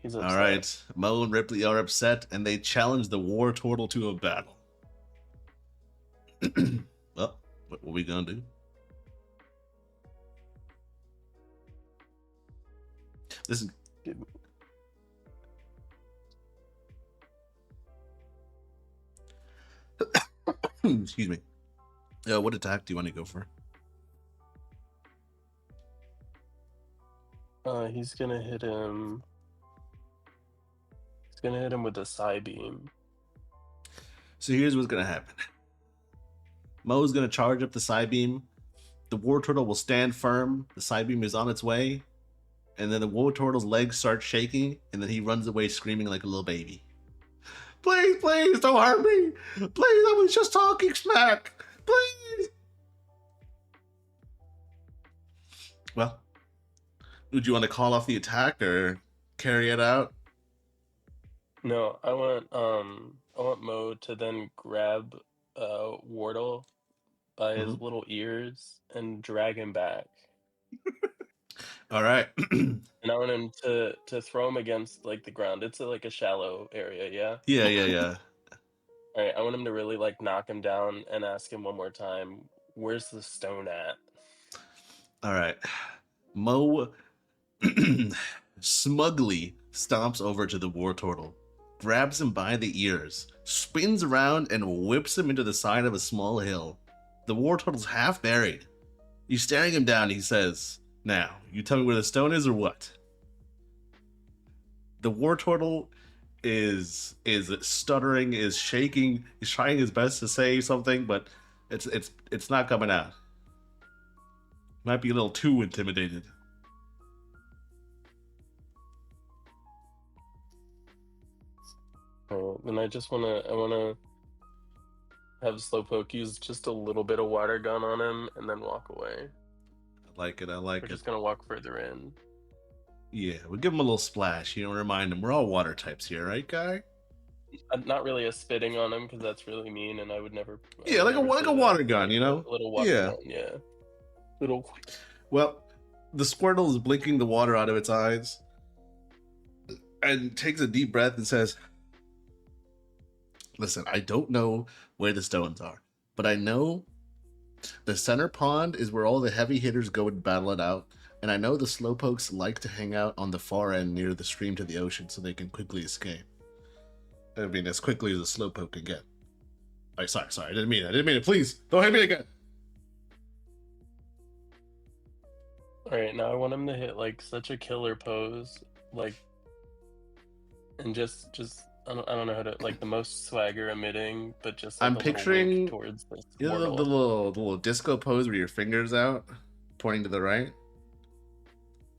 He's upset. All right, Mo and Ripley are upset, and they challenge the War Turtle to a battle. Well, what are we gonna do? This is. Excuse me. What attack do you want to go for? He's gonna hit him. He's gonna hit him with a side beam. So here's what's gonna happen. Mo's gonna charge up the side beam. The War Turtle will stand firm. The side beam is on its way, and then the War Turtle's legs start shaking, and then he runs away screaming like a little baby. Please, please, don't hurt me. Please, I was just talking smack. Please. Well, would you want to call off the attack or carry it out? No, I want Mo to then grab Wardle by his little ears and drag him back. All right. And I want him to throw him against like the ground. It's like a shallow area, yeah? Yeah. All right, I want him to really like knock him down and ask him one more time, where's the stone at? All right. Mo smugly stomps over to the War Turtle, grabs him by the ears, spins around, and whips him into the side of a small hill. The War Turtle's half buried. He's staring him down. He says, "Now, you tell me where the stone is or what?" The War Turtle is stuttering, is shaking. He's trying his best to say something, but it's not coming out. Might be a little too intimidated. Then I wanna have Slowpoke use just a little bit of water gun on him and then walk away. I like it. We're just gonna walk further in. Yeah, we'll give him a little splash. You know, remind him we're all water types here, right, guy? Not really a spitting on him because that's really mean, and I would never. Yeah, like a water gun, you know? A little water gun, yeah. Little. Well, the Squirtle is blinking the water out of its eyes and takes a deep breath and says, "Listen, I don't know where the stones are, but I know the center pond is where all the heavy hitters go and battle it out. And I know the Slowpokes like to hang out on the far end near the stream to the ocean so they can quickly escape. I mean, as quickly as a Slowpoke can get." All right, sorry. I didn't mean it. Please, don't hit me again. All right, now I want him to hit like such a killer pose, like, and just I don't know how to like the most swagger emitting, but just like I'm picturing towards this the little disco pose where your fingers out, pointing to the right.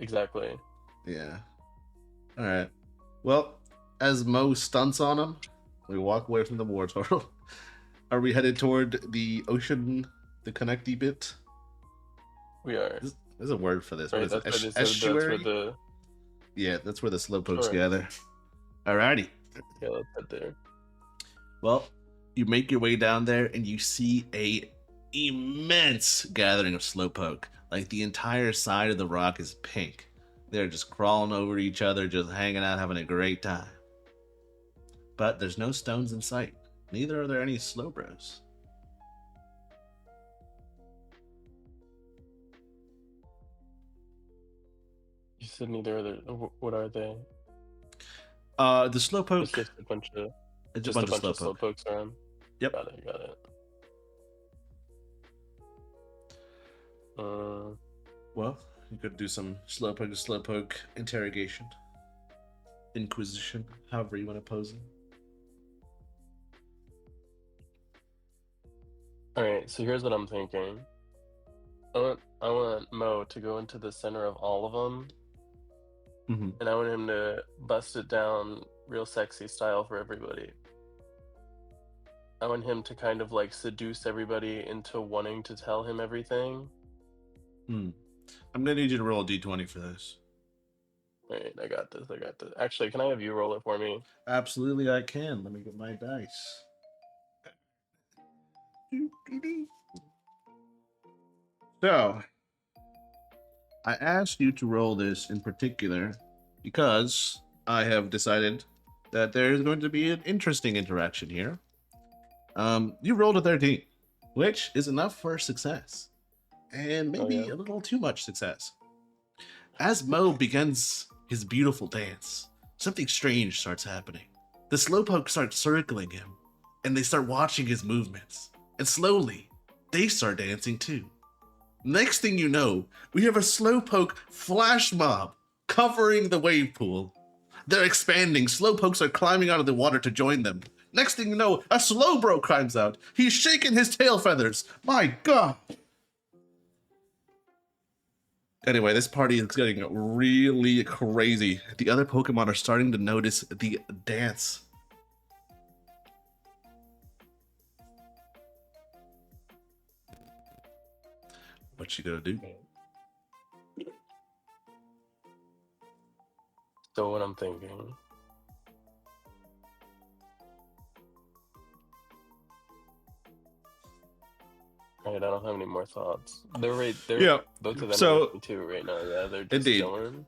Exactly. Yeah. All right. Well, as Mo stunts on him, we walk away from the War Turtle. Are we headed toward the ocean, the connecty bit? We are. There's a word for this. Right, What is it? that's Estuary? where the Yeah, that's where the Slowpokes Sure. gather. Alrighty. yeah, let's head there. Well, you make your way down there and you see a immense gathering of Slowpoke. Like the entire side of the rock is pink. They're just crawling over each other, just hanging out, having a great time. But there's no stones in sight. Neither are there any Slowbros. You said neither are there. What are they? The It's Slowpoke. just a bunch of It's just a bunch of Slowpoke. slowpokes around. Yep. Got it. Well, you could do some Slowpoke to Slowpoke interrogation. Inquisition, however you want to pose it. Alright, so here's what I'm thinking. I want Mo to go into the center of all of them, Mm-hmm. and I want him to bust it down real sexy style for everybody. I want him to kind of like seduce everybody into wanting to tell him everything. I'm gonna need you to roll a d20 for this. All right, I got this. I got this. Actually, can I have you roll it for me? Absolutely, I can. Let me get my dice. So, I asked you to roll this in particular because I have decided that there is going to be an interesting interaction here. You rolled a 13, which is enough for success, and maybe yeah? a little too much success. As Mo begins his beautiful dance, something strange starts happening. The slowpoke starts circling him, and they start watching his movements. And slowly, they start dancing too. Next thing you know, we have a slowpoke flash mob covering the wave pool. They're expanding. Slowpokes are climbing out of the water to join them. Next thing you know, a slowbro climbs out. He's shaking his tail feathers. My God. Anyway, this party is getting really crazy. The other Pokemon are starting to notice the dance. What you gonna do? So what I'm thinking. Alright, I don't have any more thoughts. They're Yeah, both of them so- are with me too right now. Yeah, they're just Indeed. chilling.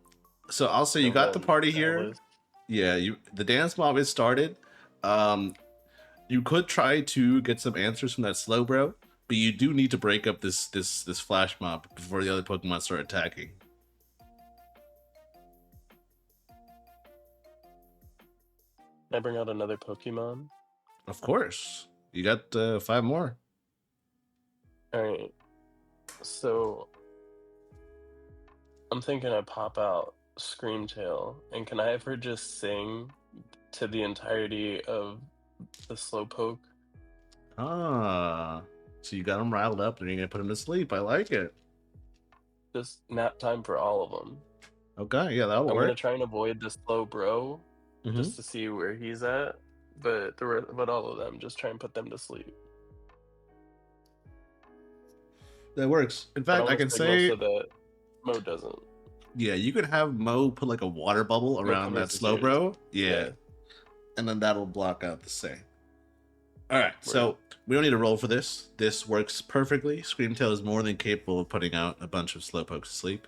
So I'll say you got the party here. Alice. Yeah, the dance mob is started. You could try to get some answers from that Slowbro, but you do need to break up this flash mob before the other Pokemon start attacking. Can I bring out another Pokemon? Of course, you got 5 more. Alright. So I'm thinking I pop out Screamtail, and can I have her just sing to the entirety of the Slowpoke? Ah, so you got them riled up, and you're gonna put them to sleep. I like it. Just nap time for all of them. Okay, yeah, that'll I'm work. gonna try and avoid the Slowbro Mhm. just to see where he's at, but all of them, just try and put them to sleep. That works. In But fact, I wanna can signal say, so that Mo doesn't. yeah, you could have Mo put like a water bubble around that covers his ears. Slowbro. Yeah. Yeah. And then that'll block out the sing. All right, so we don't need to roll for this. This works perfectly. Screamtail is more than capable of putting out a bunch of Slowpokes to sleep.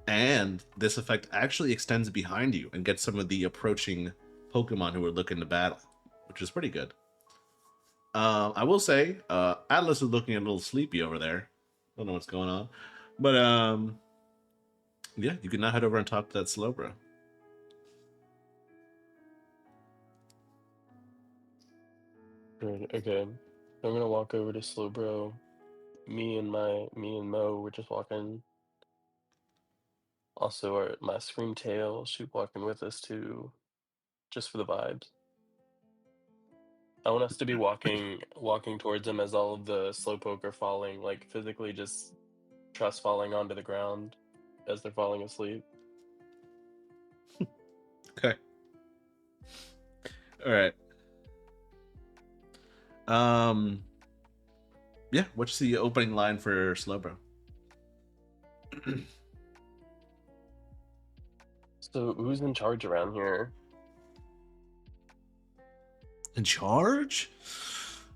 And this effect actually extends behind you and gets some of the approaching Pokemon who are looking to battle, which is pretty good. I will say, Atlas is looking a little sleepy over there. Don't know what's going on. But yeah, you can now head over and talk to that Slowbro. Good, okay. I'm gonna walk over to Slowbro. Me and Mo, we're just walking. Also, my Screamtail, she's walking with us too, just for the vibes. I want us to be walking towards him as all of the Slowpoke are falling, like physically just trust falling onto the ground as they're falling asleep. Okay. All right. Yeah, what's the opening line for Slowbro? So who's in charge around here? In charge?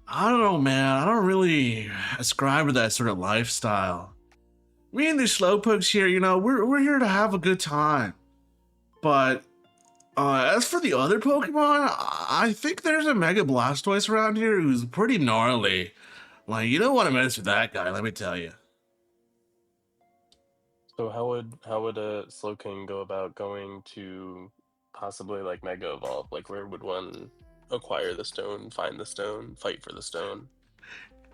I don't know, man. I don't really ascribe to that sort of lifestyle. Me and the Slowpokes here, you know, we're here to have a good time. But as for the other Pokemon, I think there's a Mega Blastoise around here who's pretty gnarly. Like, you don't want to mess with that guy, let me tell you. So how would a Slowking go about going to possibly like Mega Evolve? Like where would one acquire the stone, find the stone, fight for the stone?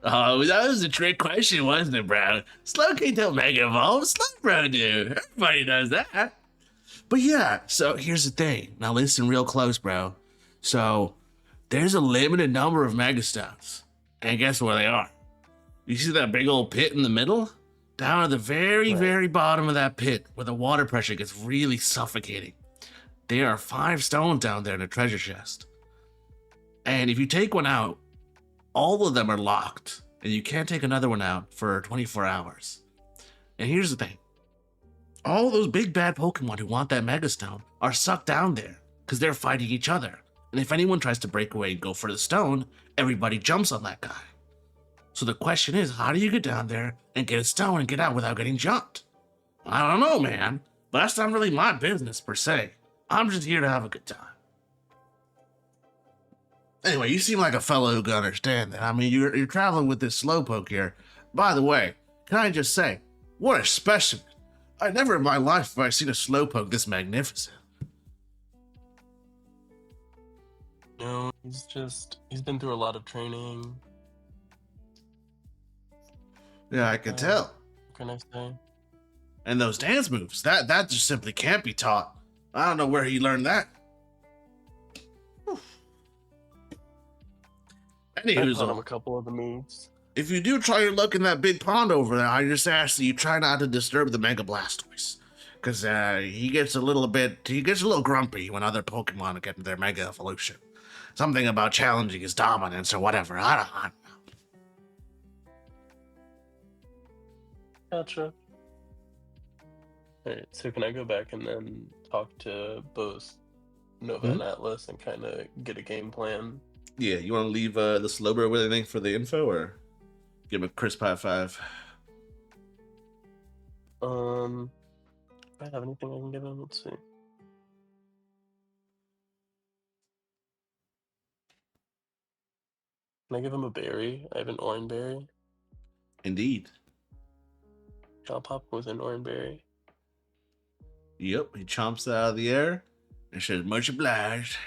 Oh, that was a trick question, wasn't it, bro? Slowking don't Mega Evolve, Slowbro do. Everybody knows that. But yeah, so here's the thing. Now listen real close, bro. So there's a limited number of Megastones. And guess where they are? You see that big old pit in the middle? Down at the very, Right. very bottom of that pit, where the water pressure gets really suffocating. There are 5 stones down there in a treasure chest. And if you take one out, all of them are locked, and you can't take another one out for 24 hours. And here's the thing. all those big bad Pokemon who want that Mega Stone are sucked down there because they're fighting each other. And if anyone tries to break away and go for the stone, everybody jumps on that guy. So the question is, how do you get down there and get a stone and get out without getting jumped? I don't know, man, but that's not really my business per se. I'm just here to have a good time. Anyway, you seem like a fellow who can understand that. I mean, you're traveling with this Slowpoke here. By the way, can I just say, what a specimen. I never in my life have I seen a Slowpoke this magnificent. No, he's been through a lot of training. Yeah, I can tell. What can I say? And those dance moves, that just simply can't be taught. I don't know where he learned that. I Anywho, taught him a couple of the moves. if you do try your luck in that big pond over there, I just ask that you try not to disturb the Mega Blastoise. Because he gets a little grumpy when other Pokemon get their Mega Evolution. Something about challenging his dominance or whatever. I don't know. Gotcha. Alright, so can I go back and then talk to both Nova and Atlas and kind of get a game plan? Yeah, you want to leave the Slowbro with anything for the info, or give him a crisp high five? Do I have anything I can give him? Let's see. Can I give him a berry? I have an orange berry. Indeed. I'll pop him with an orange berry. Yep, he chomps it out of the air and says, much obliged.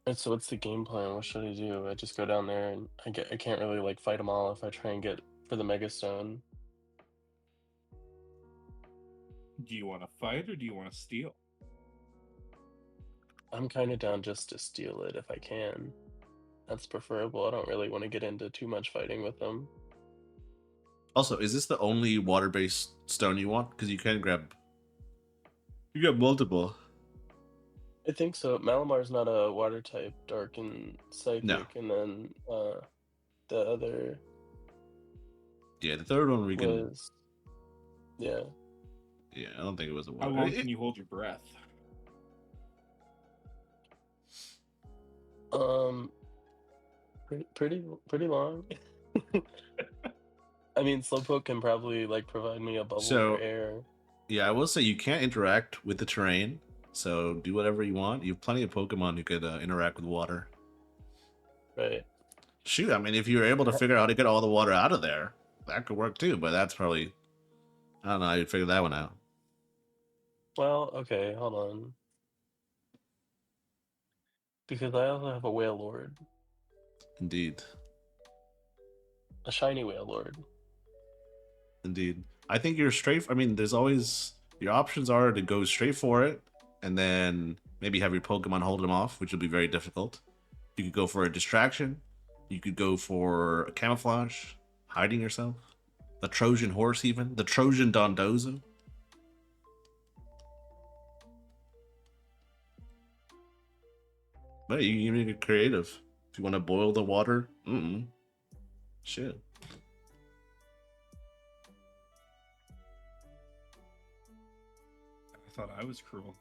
Alright, so what's the game plan? What should I do? I just go down there and I can't really like fight them all if I try and get for the Mega Stone. Do you want to fight or do you want to steal? I'm kind of down just to steal it if I can. That's preferable. I don't really want to get into too much fighting with them. Also, is this the only water-based stone you want? Because you grab multiple. I think so. Malamar's not a water type, dark and psychic, No. and then the other Yeah, the third one we can. was yeah. Yeah, I don't think it was a How water. long can you hold your breath? Pretty long. I mean, Slowpoke can probably like provide me a bubble So- for air. Yeah, I will say you can't interact with the terrain, so do whatever you want. You have plenty of Pokemon who could interact with water. Right. Shoot, I mean, if you're able to figure out how to get all the water out of there, that could work too. But that's probably, I don't know how you'd figure that one out. Well, okay, hold on. Because I also have a Whale Lord, Indeed, a shiny Whale Lord. indeed. I think you're straight. I mean, there's always your options are to go straight for it, and then maybe have your Pokemon hold them off, which will be very difficult. You could go for a distraction. You could go for a camouflage, hiding yourself. The Trojan horse, even the Trojan Dondozo. But you can even get creative. If you want to boil the water, shit. I thought I was cruel.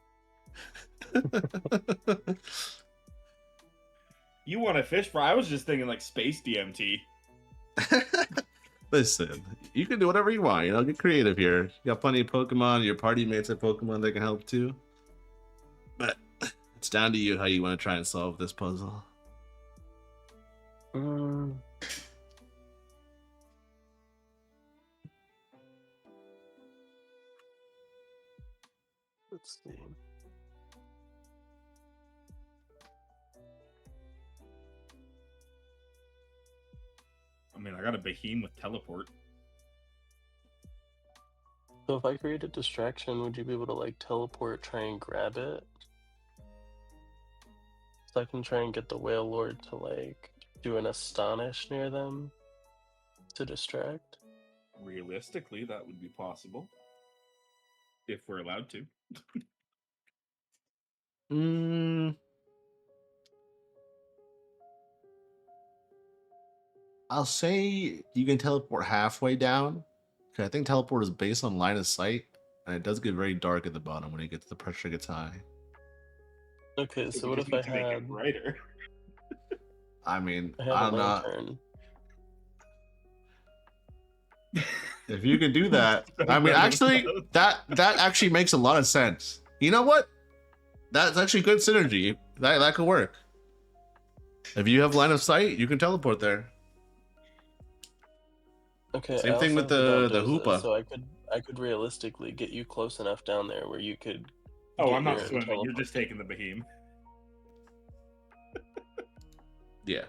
You want a fish fry? I was just thinking like space DMT. Listen, you can do whatever you want. Get creative here. You got plenty of Pokemon. Your party mates have Pokemon that can help too. But it's down to you how you want to try and solve this puzzle. Let's see. I mean, I got a behemoth teleport. So if I create a distraction, would you be able to like teleport, try and grab it? So I can try and get the Whale Lord to like do an astonish near them to distract. Realistically, that would be possible. If we're allowed to. I'll say you can teleport halfway down. 'Cause I think teleport is based on line of sight, and it does get very dark at the bottom when the pressure gets high. Okay, So so we what just if I need to make it had brighter. I mean, I had a I'm not. lantern? If you can do that, So I mean, none of actually, those. that actually makes a lot of sense. You know what? That's actually good synergy. That could work. If you have line of sight, you can teleport there. Okay, Same I thing also with have the Dondoza, hoopa. so I could realistically get you close enough down there where you could Oh, get I'm not here and swimming. You're teleport. just taking the behemoth. Yeah.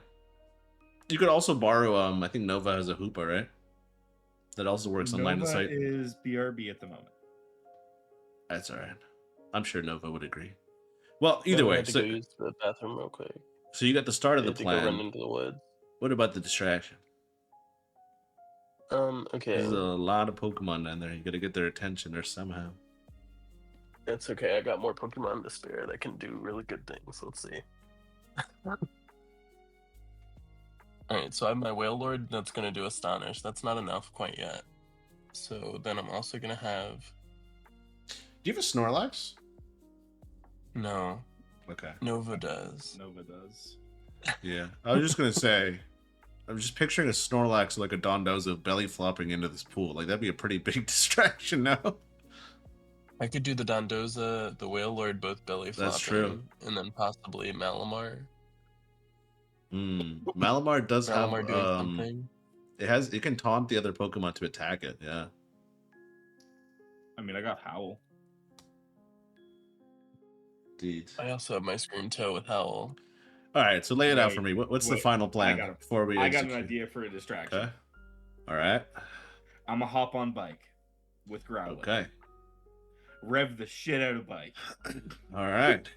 You could also borrow. I think Nova has a hoopa, right? That also works on line of Nova sight. is BRB at the moment. That's all right. I'm sure Nova would agree. Well, I either way, had to go use the bathroom real quick. so you got the start I of the had to go run plan. into the woods. What about the distraction? Okay. There's a lot of Pokemon down there. You got to get their attention or somehow. That's okay. I got more Pokemon to spare that can do really good things. Let's see. Alright, so I have my Whale Lord that's going to do Astonish. That's not enough quite yet. So then I'm also going to have... Do you have a Snorlax? No, Okay. Nova does. Nova does. Yeah. I was just going to say, I'm just picturing a Snorlax like a Dondozo belly flopping into this pool. Like, that'd be a pretty big distraction now. I could do the Dondoza, the Whale Lord, both belly flopping. That's true. And then possibly Malamar. Malamar does Malamar have doing something. it can taunt the other Pokemon to attack it, yeah. I mean, I got Howl. Indeed. I also have my Scream Toe with Howl. Alright, so lay it out for Wait, me. What's the wait, final plan got it. before we I got an execute? idea for a distraction. Okay. Alright. I'm gonna hop on bike with Growlithe. Okay. Rev the shit out of bike. Alright.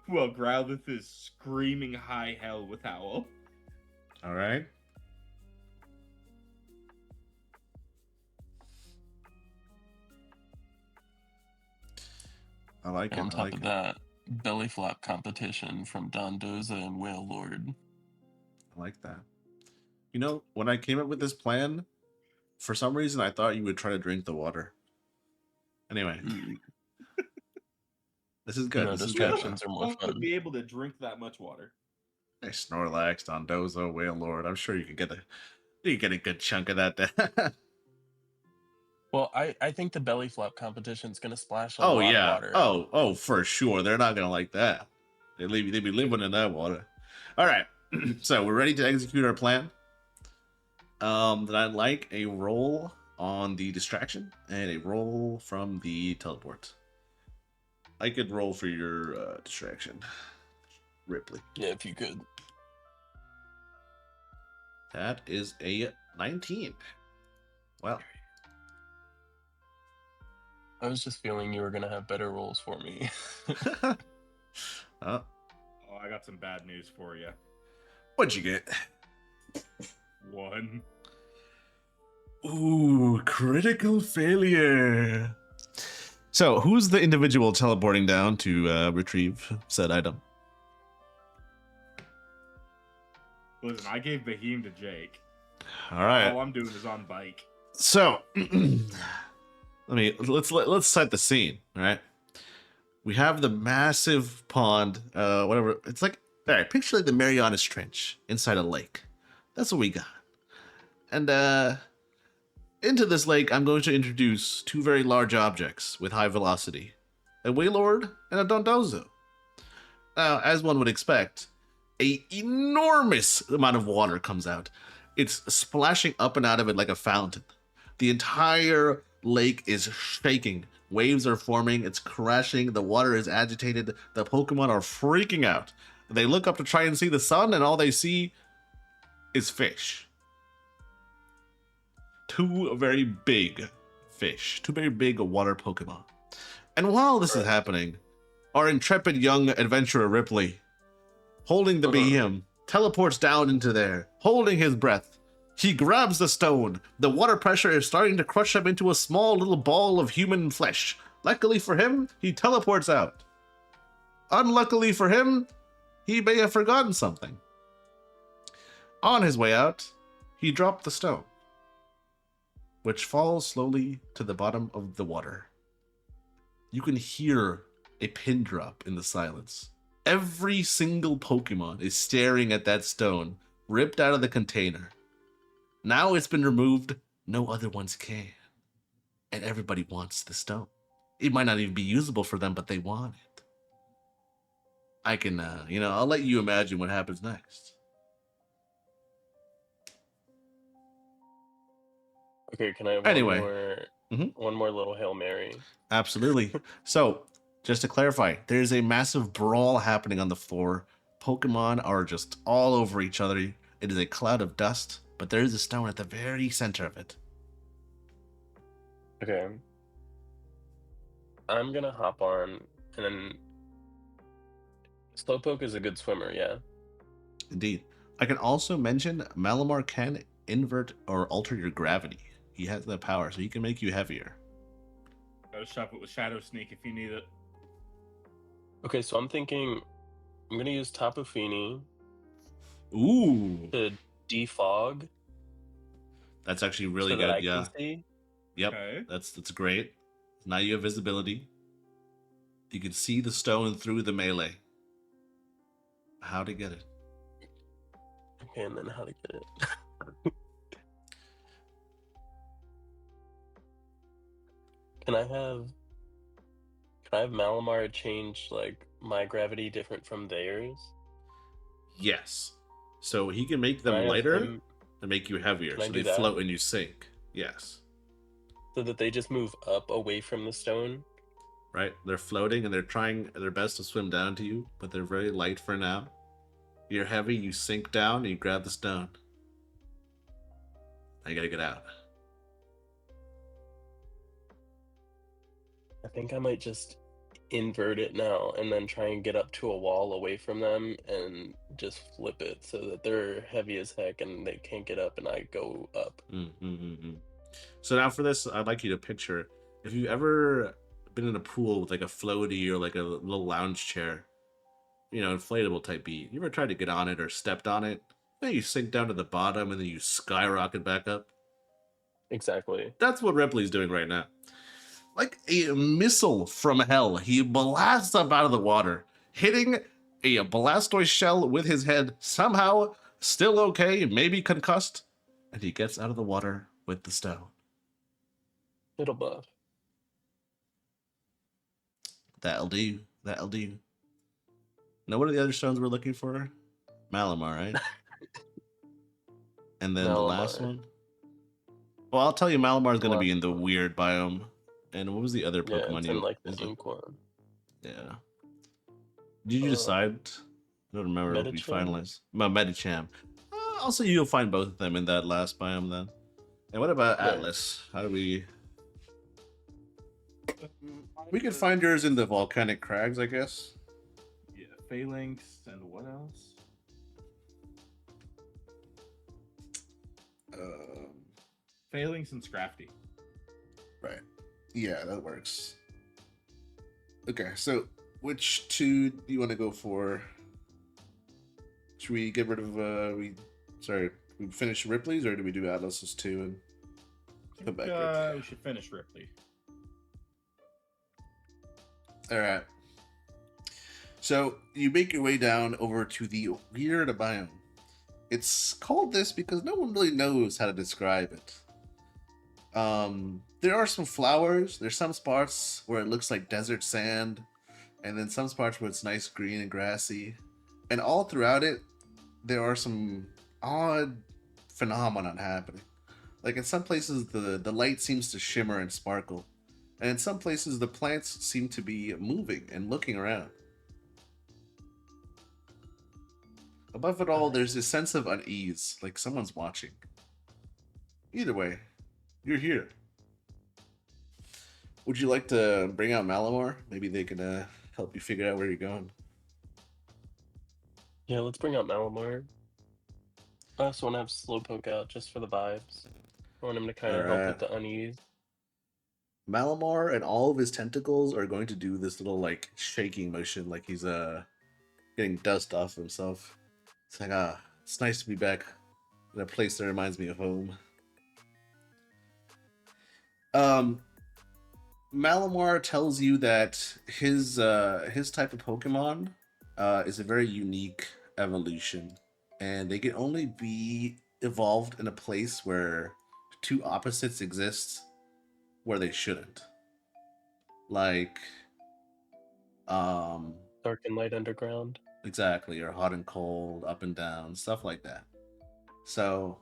Well, Growlithe is screaming high hell with Howl. Alright. I like And it. on I top like of it. that, belly flop competition from Dondoza and Whale Lord. I like that. You know, when I came up with this plan, for some reason I thought you would try to drink the water. Anyway. This is good. No, This is good. distractions are more Won't fun. be able to drink that much water. Hey, Snorlax, Dondozo, Whale Lord. I'm sure you can get a good chunk of that. Well, I think the belly flop competition is going to splash a Oh lot yeah. of water. Oh, for sure. They're not gonna like that. They'd be living in that water. All right. So we're ready to execute our plan. Then I'd like a roll on the distraction and a roll from the teleport. I could roll for your distraction, Ripley. Yeah, if you could. That is a 19. Well, I was just feeling you were going to have better rolls for me. oh, Oh, I got some bad news for you. what'd you get? 1. Ooh, critical failure. So, who's the individual teleporting down to retrieve said item? Listen, I gave Beheem to Jake. All right. All I'm doing is on bike. So, let's set the scene. All right. We have the massive pond. Whatever. It's like, all right. Picture like the Marianas Trench inside a lake. That's what we got. And into this lake, I'm going to introduce 2 very large objects with high velocity: a Wailord and a Dondozo. Now, as one would expect, an enormous amount of water comes out. It's splashing up and out of it like a fountain. The entire lake is shaking. Waves are forming. It's crashing. The water is agitated. The Pokemon are freaking out. They look up to try and see the sun, and all they see is fish. 2 very big fish. 2 very big water Pokemon. And while this is happening, our intrepid young adventurer Ripley, holding the Behem, teleports down into there, holding his breath. He grabs the stone. The water pressure is starting to crush him into a small little ball of human flesh. Luckily for him, he teleports out. Unluckily for him, he may have forgotten something. On his way out, He dropped the stone, which falls slowly to the bottom of the water. You can hear a pin drop in the silence. Every single Pokemon is staring at that stone, ripped out of the container. Now it's been removed, no other ones can. And everybody wants the stone. It might not even be usable for them, but they want it. I can, I'll let you imagine what happens next. Okay, can I have Anyway. one more little Hail Mary? Absolutely. So, just to clarify, there's a massive brawl happening on the floor. Pokemon are just all over each other. It is a cloud of dust, but there is a stone at the very center of it. Okay. I'm gonna hop on, and then Slowpoke is a good swimmer, yeah. Indeed. I can also mention Malamar can invert or alter your gravity. He has that power, so he can make you heavier. Gotta shop it with Shadow Sneak if you need it. Okay, so I'm thinking I'm gonna use Tapu Fini Ooh, to defog that's actually really so good. that I Yeah. can see. Yep. Okay. That's great. Now you have visibility. You can see the stone through the melee. How to get it? Okay, and then how to get it. Can I have Malamar change like my gravity different from theirs? Yes. So he can make Can I them have lighter him and make you heavier. Can I So do they that? float and you sink. Yes. so that they just move up away from the stone? Right? They're floating and they're trying their best to swim down to you, but they're very light for now. You're heavy, you sink down, and you grab the stone. Now you gotta get out. I think I might just invert it now and then try and get up to a wall away from them and just flip it so that they're heavy as heck and they can't get up and I go up. So now for this, I'd like you to picture, if you've ever been in a pool with like a floaty or like a little lounge chair, inflatable type beat. You ever tried to get on it or stepped on it? Then you sink down to the bottom and then you skyrocket back up. Exactly. That's what Ripley's doing right now. Like a missile from hell, he blasts up out of the water, hitting a Blastoise shell with his head, somehow still okay, maybe concussed, and he gets out of the water with the stone. It'll buff. That'll do. That'll do. Now, what are the other stones we're looking for? Malamar, right? And then the last Malamar. one? Well, I'll tell you, Malamar's The going to be last in the one. weird biome. And what was the other Yeah, Pokemon it's you... in like the is it- ink one. Yeah. Did you decide? I don't remember what we Medicham? finalized. Medicham. Also, you'll find both of them in that last biome then. And what about Right. Atlas? How do we... We could find yours in the volcanic crags, I guess. Yeah, Phalanx and what else? Phalanx and Scrafty. Right. Yeah, that works. Okay, so which two do you want to go for? Should we get rid of we finish Ripley's, or do we do Atlas's too and come back? Ripley? We should finish Ripley. All right. So you make your way down over to the weird biome. It's called this because no one really knows how to describe it. There are some flowers. There's some spots where it looks like desert sand, and then some spots where it's nice green and grassy. And all throughout it, there are some odd phenomenon happening. Like in some places, the light seems to shimmer and sparkle, and in some places, the plants seem to be moving and looking around. Above it all, there's a sense of unease, like someone's watching. Either way, you're here. Would you like to bring out Malamar? Maybe they can help you figure out where you're going. Yeah, let's bring out Malamar. I also want to have Slowpoke out just for the vibes. I want him to kind of help with the unease. Malamar and all of his tentacles are going to do this little like shaking motion, like he's getting dust off himself. It's like it's nice to be back. in a place that reminds me of home. Um, Malamar tells you that his type of Pokemon is a very unique evolution, and they can only be evolved in a place where two opposites exist where they shouldn't. Like, um, Dark and light underground. exactly, or hot and cold, up and down, stuff like that. So,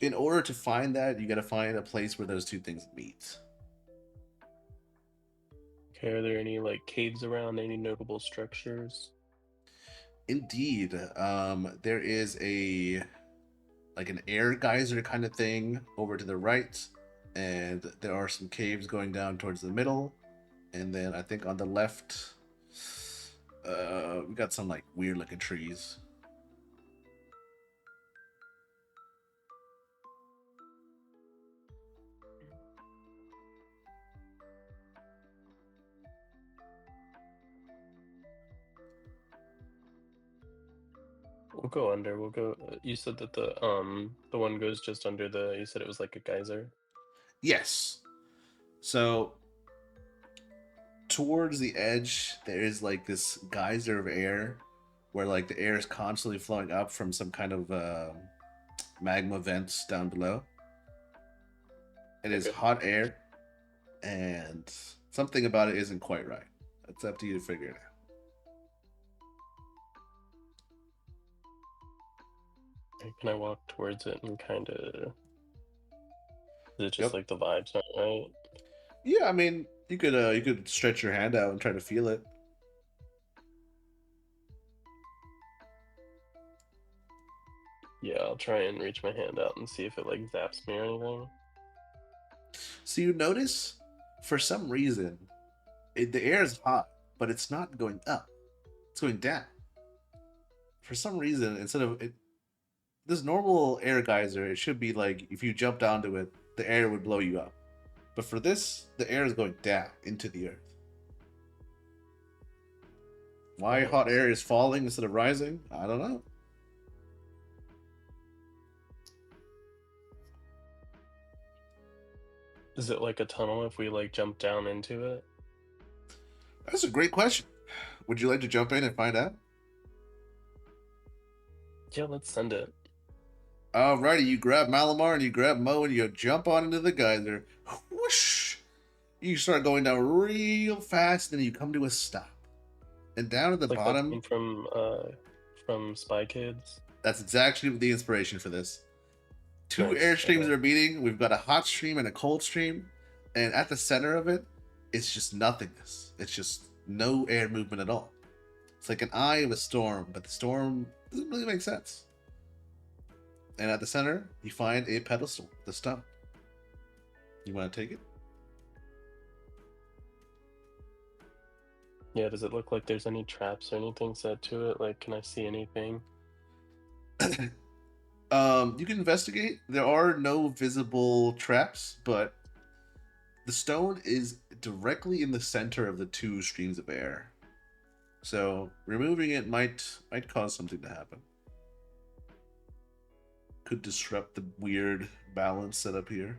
in order to find that, you got to find a place where those two things meet. Okay, are there any like caves around? Any notable structures? Indeed, there is a like an air geyser kind of thing over to the right, and there are some caves going down towards the middle, and then I think on the left, we got some like weird looking trees. We'll go under. We'll go. You said that the one goes just under the. You said it was like a geyser. Yes. So towards the edge, there is like this geyser of air, where like the air is constantly flowing up from some kind of magma vents down below. It is Okay. hot air, and something about it isn't quite right. It's up to you to figure it out. Can I walk towards it and kind of? Is it just Yep. like the vibes aren't right? Yeah, I mean, you could stretch your hand out and try to feel it. Yeah, I'll try and reach my hand out and see if it like zaps me or anything. So you notice, for some reason, the air is hot, but it's not going up. It's going down. For some reason, instead of it, this normal air geyser, it should be like if you jumped onto it, the air would blow you up. But for this, the air is going down into the earth. Why hot Nice. air is falling instead of rising? I don't know. Is it like a tunnel if we like jump down into it? That's a great question. Would you like to jump in and find out? Yeah, let's send it. Alrighty, you grab Malamar and you grab Mo and you jump on into the geyser. Whoosh! You start going down real fast, and you come to a stop. And down at the Like that bottom, scene from Spy Kids. that's exactly the inspiration for this. Two Nice. airstreams Okay. are meeting. We've got a hot stream and a cold stream, and at the center of it, it's just nothingness. It's just no air movement at all. It's like an eye of a storm, but the storm doesn't really make sense. And at the center, you find a pedestal, the stone. You want to take it? Yeah, does it look like there's any traps or anything set to it? Like, can I see anything? You can investigate. There are no visible traps, but the stone is directly in the center of the two streams of air. So removing it might cause something to happen. Could disrupt the weird balance set up here.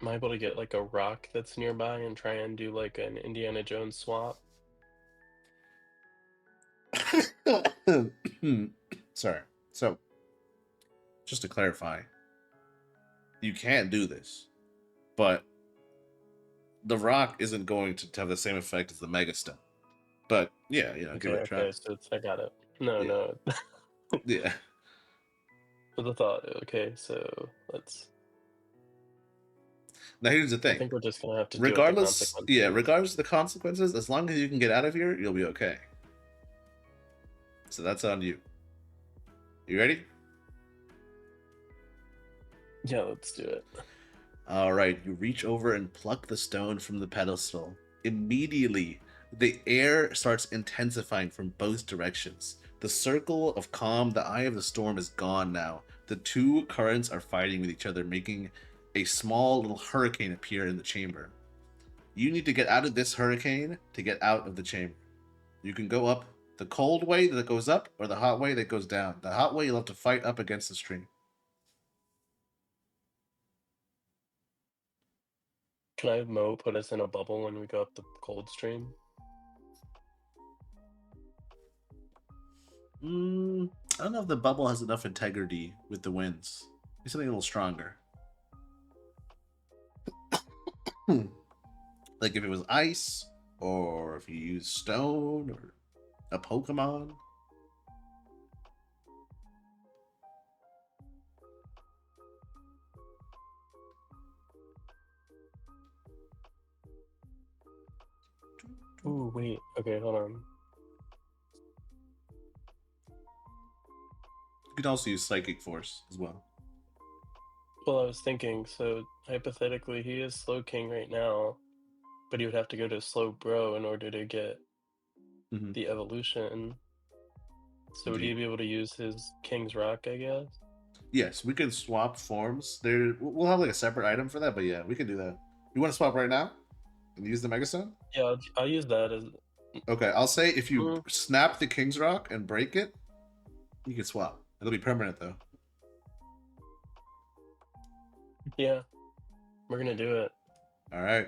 Am I able to get like a rock that's nearby and try and do like an Indiana Jones swap? Sorry. So, just to clarify, you can't do this, but the rock isn't going to have the same effect as the Mega Stone. But yeah, give it a try. Okay, so I got it. No, Yeah. no. Yeah. With the thought. Okay, so let's. Now here's the I thing. think we're just gonna have to Regardless, deal with the consequences. regardless of the consequences, as long as you can get out of here, you'll be okay. So that's on you. You ready? Yeah, let's do it. All right, you reach over and pluck the stone from the pedestal. Immediately, the air starts intensifying from both directions. The circle of calm, the eye of the storm, is gone now. The two currents are fighting with each other, making a small little hurricane appear in the chamber. You need to get out of this hurricane to get out of the chamber. You can go up The cold way that goes up or the hot way that goes down? The hot way you'll have to fight up against the stream. Can I have Mo put us in a bubble when we go up the cold stream? I don't know if the bubble has enough integrity with the winds. Maybe something a little stronger. Like if it was ice, or if you use stone, or a Pokemon. Ooh, wait. Okay, hold on. You can also use Psychic Force as well. Well, I was thinking, so hypothetically, he is Slow King right now, but he would have to go to Slow Bro in order to get the evolution. So would he be able to use his King's Rock, I guess? Yes, we can swap forms. We'll have like a separate item for that, but yeah, we can do that. You want to swap right now and use the Megastone? Yeah, I'll use that as. Okay, I'll say if you snap the King's Rock and break it, you can swap. It'll be permanent though. Yeah, we're gonna do it. All right,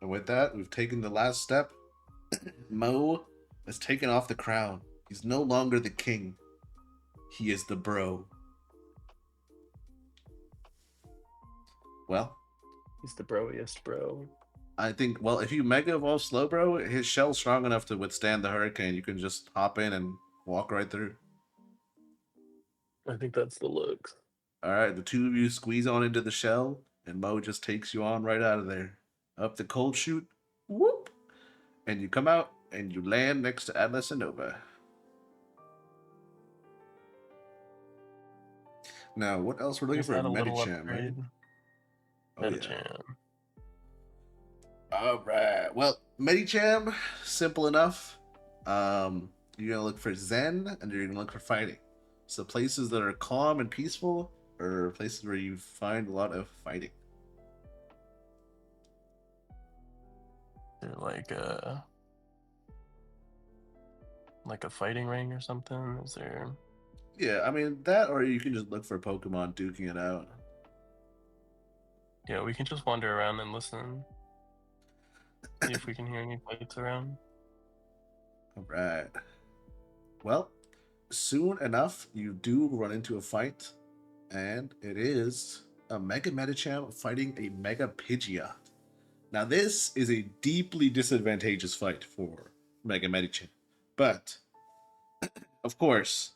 and with that, we've taken the last step. Mo has taken off the crown. He's no longer the king. He is the bro. Well, he's the broiest bro. I think, well, if you Mega Evolve Slowbro, his shell's strong enough to withstand the hurricane. You can just hop in and walk right through. I think that's the looks. All right, the two of you squeeze on into the shell, and Mo just takes you on right out of there. Up the cold chute, whoop! And you come out, and you land next to Atlas and Nova. Now, what else? We're looking for a Medicham, right? Medicham. All right. Well, Medicham, simple enough. You're gonna look for Zen, and you're gonna look for fighting. So places that are calm and peaceful, or places where you find a lot of fighting. They're like a fighting ring or something. Is there? Yeah, I mean that, or you can just look for Pokemon duking it out. Yeah, we can just wander around and listen. See if we can hear any fights around. All right. Well, soon enough, you do run into a fight, and it is a Mega Medicham fighting a Mega Pidgeot. Now, this is a deeply disadvantageous fight for Mega Medicham, but of course,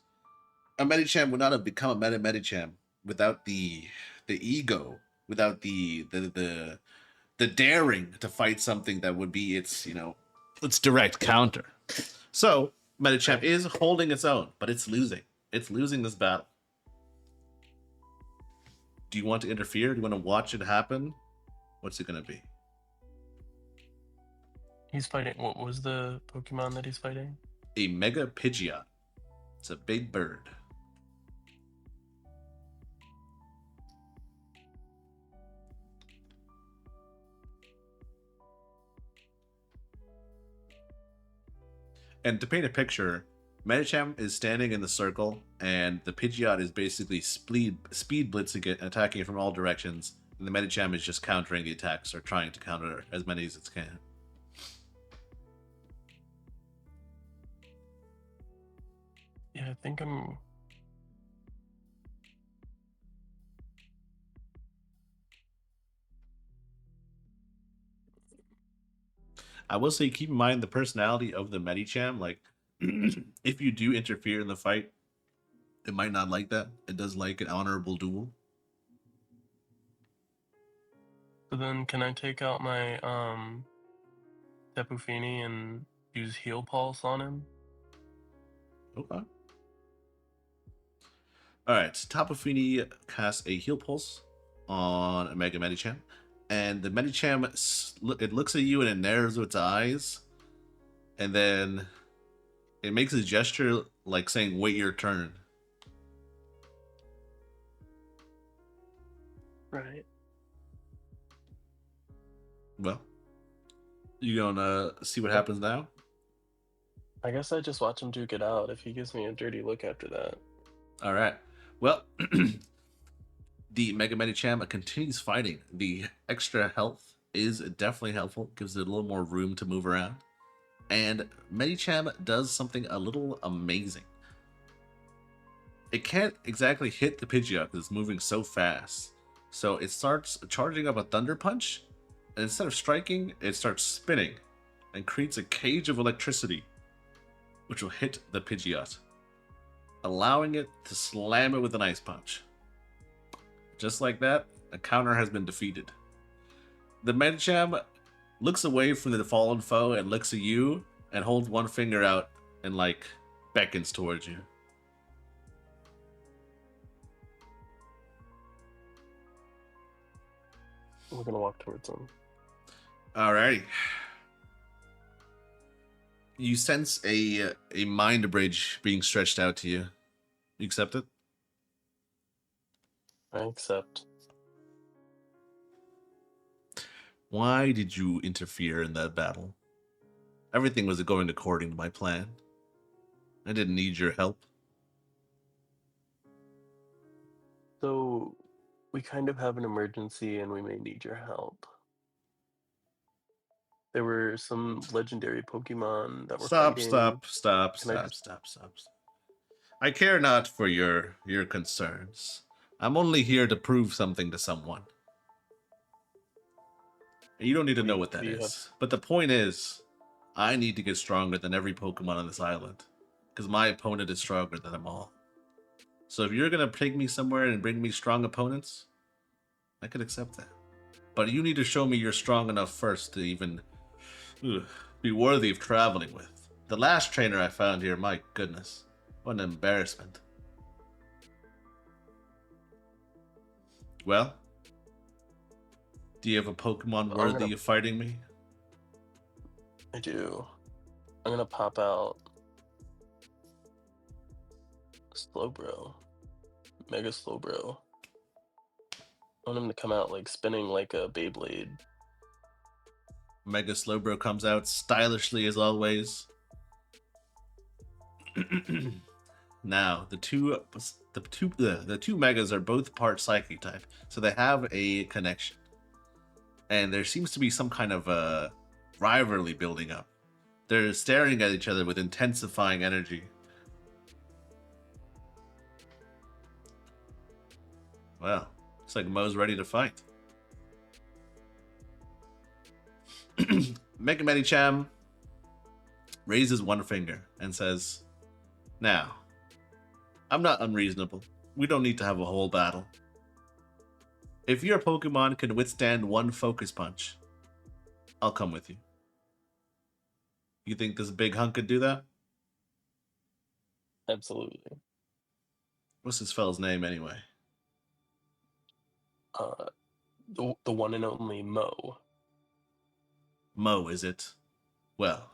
a Medicham would not have become a Mega Medicham without the ego, without the daring to fight something that would be its its direct counter. So Medicham is holding its own, but it's losing. It's losing this battle. Do you want to interfere? Do you want to watch it happen? What's it going to be? He's fighting. What was the Pokemon that he's fighting? A Mega Pidgeot. It's a big bird. And to paint a picture, Medicham is standing in the circle, and the Pidgeot is basically speed blitzing it and attacking it from all directions. And the Medicham is just countering the attacks, or trying to counter as many as it can. Yeah, I think I'm. I will say, keep in mind the personality of the Medicham. Like, if you do interfere in the fight, it might not like that. It does like an honorable duel. So then, can I take out my Tapu Fini and use Heal Pulse on him? Okay. Alright, Tapu Fini casts a Heal Pulse on a Mega Medicham. And the Medicham, it looks at you and it narrows its eyes. And then it makes a gesture like saying, wait your turn. Right. Well, you gonna see what happens now? I guess I just watch him duke it out if he gives me a dirty look after that. All right. Well, the Mega Medicham continues fighting. The extra health is definitely helpful, gives it a little more room to move around. And Medicham does something a little amazing. It can't exactly hit the Pidgeot because it's moving so fast. So it starts charging up a Thunder Punch, and instead of striking, it starts spinning and creates a cage of electricity, which will hit the Pidgeot, allowing it to slam it with an Ice Punch. Just like that, a counter has been defeated. The Medicham looks away from the fallen foe and looks at you and holds one finger out and like beckons towards you. We're gonna walk towards him. Alrighty. You sense a mind bridge being stretched out to you. You accept it? I accept. Why did you interfere in that battle? Everything was going according to my plan. I didn't need your help. So, we kind of have an emergency and we may need your help. There were some legendary Pokemon that were fighting. Stop. I care not for your concerns. I'm only here to prove something to someone. And you don't need to know what that is. But the point is, I need to get stronger than every Pokemon on this island. Because my opponent is stronger than them all. So if you're going to take me somewhere and bring me strong opponents, I could accept that. But you need to show me you're strong enough first to even be worthy of traveling with. The last trainer I found here, my goodness, what an embarrassment. Well, do you have a Pokemon worthy of fighting me? I do. I'm gonna pop out Slowbro. Mega Slowbro. I want him to come out like spinning like a Beyblade. Mega Slowbro comes out stylishly as always. Now, the two Megas are both part Psychic type, so they have a connection. And there seems to be some kind of rivalry building up. They're staring at each other with intensifying energy. Well, looks like Mo's ready to fight. Mega Medicham raises one finger and says, "Now, I'm not unreasonable. We don't need to have a whole battle. If your Pokemon can withstand one Focus Punch, I'll come with you. You think this big hunk could do that?" Absolutely. What's this fella's name anyway? The one and only Mo. Mo, is it? Well,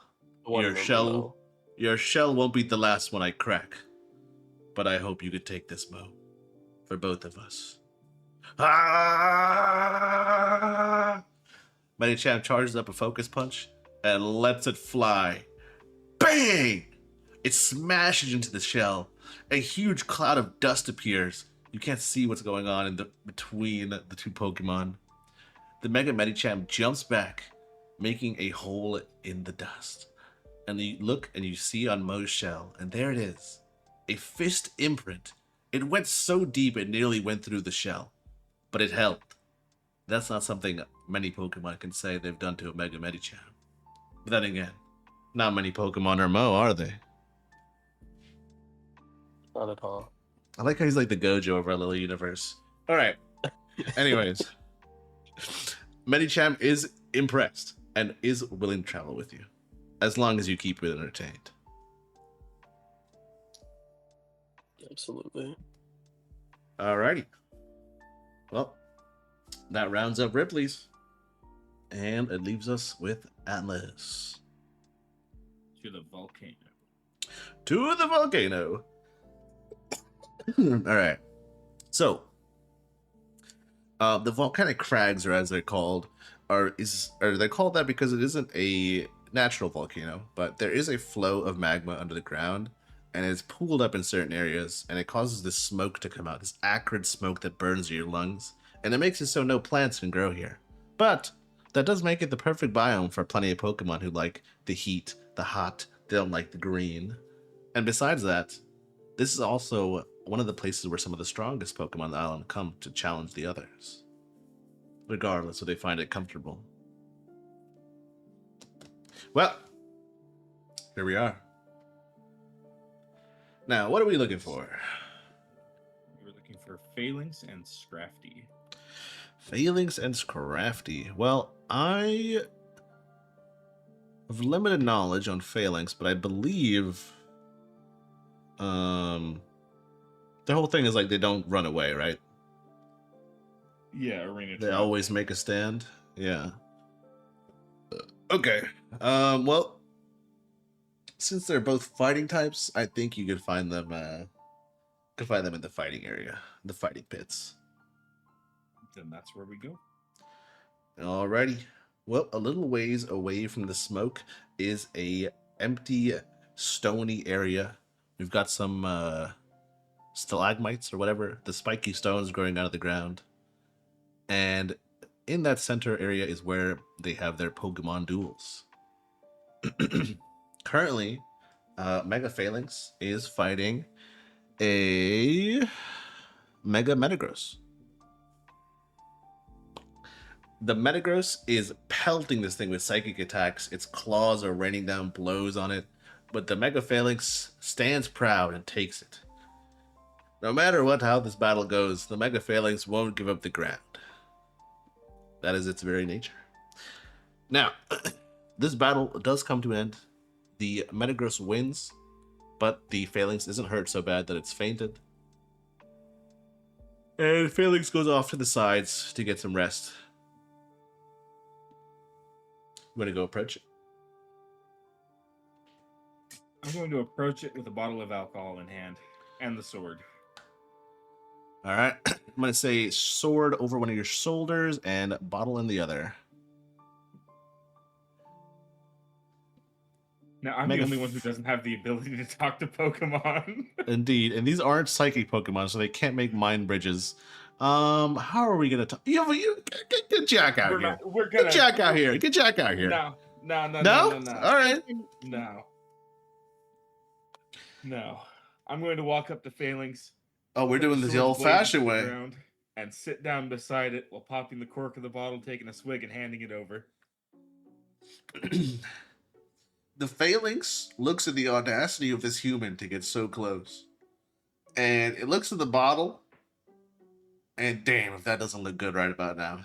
The one your and only shell Mo. your shell won't be the last one I crack. But I hope you could take this, Mo. For both of us. Ah! Medicham charges up a Focus Punch and lets it fly. Bang! It smashes into the shell. A huge cloud of dust appears. You can't see what's going on between the two Pokemon. The Mega Medicham jumps back, making a hole in the dust. And you look and you see on Mo's shell, and there it is. A fist imprint. It went so deep it nearly went through the shell. But it held. That's not something many Pokemon can say they've done to a Mega Medicham. But then again, not many Pokemon are Mo, are they? Not at all. I like how he's like the Gojo of our little universe. Alright. Anyways. Medicham is impressed and is willing to travel with you. As long as you keep it entertained. Absolutely. Alrighty. Well, that rounds up Ripley's. And it leaves us with Atlas. To the volcano. To the volcano. Alright. So, the volcanic crags, or as they're called, are they called that because it isn't a natural volcano, but there is a flow of magma under the ground, and it's pooled up in certain areas, and it causes this smoke to come out, this acrid smoke that burns your lungs, and it makes it so no plants can grow here. But that does make it the perfect biome for plenty of Pokemon who like the heat, the hot, they don't like the green. And besides that, this is also one of the places where some of the strongest Pokemon on the island come to challenge the others, regardless if they find it comfortable. Well, here we are. Now, what are we looking for? We're looking for Phalanx and Scrafty. Phalanx and Scrafty. Well, I have limited knowledge on Phalanx, but I believe the whole thing is like they don't run away, right? Yeah, arena. They trap. always make a stand. Yeah. Okay. Well, since they're both fighting types, I think you could find them. In the fighting area, the fighting pits. Then that's where we go. Alrighty. Well, a little ways away from the smoke is a empty, stony area. We've got some stalagmites or whatever, the spiky stones growing out of the ground. And in that center area is where they have their Pokemon duels. Currently, Mega Phalanx is fighting a Mega Metagross. The Metagross is pelting this thing with psychic attacks. Its claws are raining down blows on it, but the Mega Phalanx stands proud and takes it. No matter how this battle goes, the Mega Phalanx won't give up the ground. That is its very nature. Now, this battle does come to an end. The Metagross wins, but the Phalanx isn't hurt so bad that it's fainted. And Phalanx goes off to the sides to get some rest. I'm going to go approach it. I'm going to approach it with a bottle of alcohol in hand and the sword. All right. I'm going to say sword over one of your shoulders and bottle in the other. Now, I'm the only one who doesn't have the ability to talk to Pokemon. Indeed. And these aren't psychic Pokemon, so they can't make mind bridges. How are we going to talk? Get Jack out here. We're gonna Get Jack out here. Get Jack out here. No. No? All right. No. I'm going to walk up to Phalanx. Oh, we're doing this the old-fashioned way. And sit down beside it while popping the cork of the bottle, taking a swig, and handing it over. The Phalanx looks at the audacity of this human to get so close. And it looks at the bottle. And damn, if that doesn't look good right about now.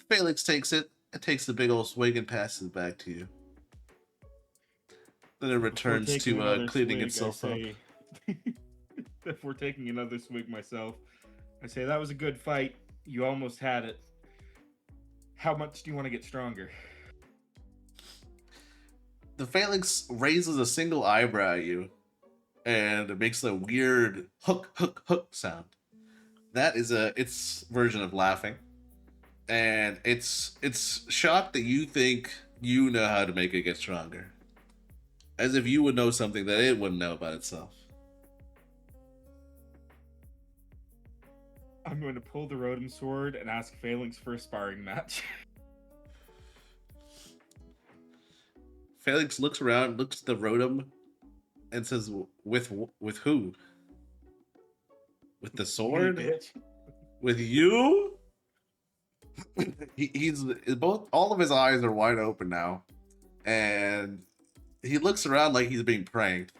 Phalanx takes it and takes the big old swig and passes it back to you. Then it returns to cleaning itself up. Before taking another swig myself, I say, that was a good fight. You almost had it. How much do you want to get stronger? The Phalanx raises a single eyebrow at you, and it makes a weird hook sound. That is its version of laughing, and it's shocked that you think you know how to make it get stronger, as if you would know something that it wouldn't know about itself. I'm going to pull the Rotom sword and ask Phalanx for a sparring match. Phalanx looks around, looks at the Rotom, and says, "With who? With the sword? With you?" He's both. All of his eyes are wide open now, and he looks around like he's being pranked,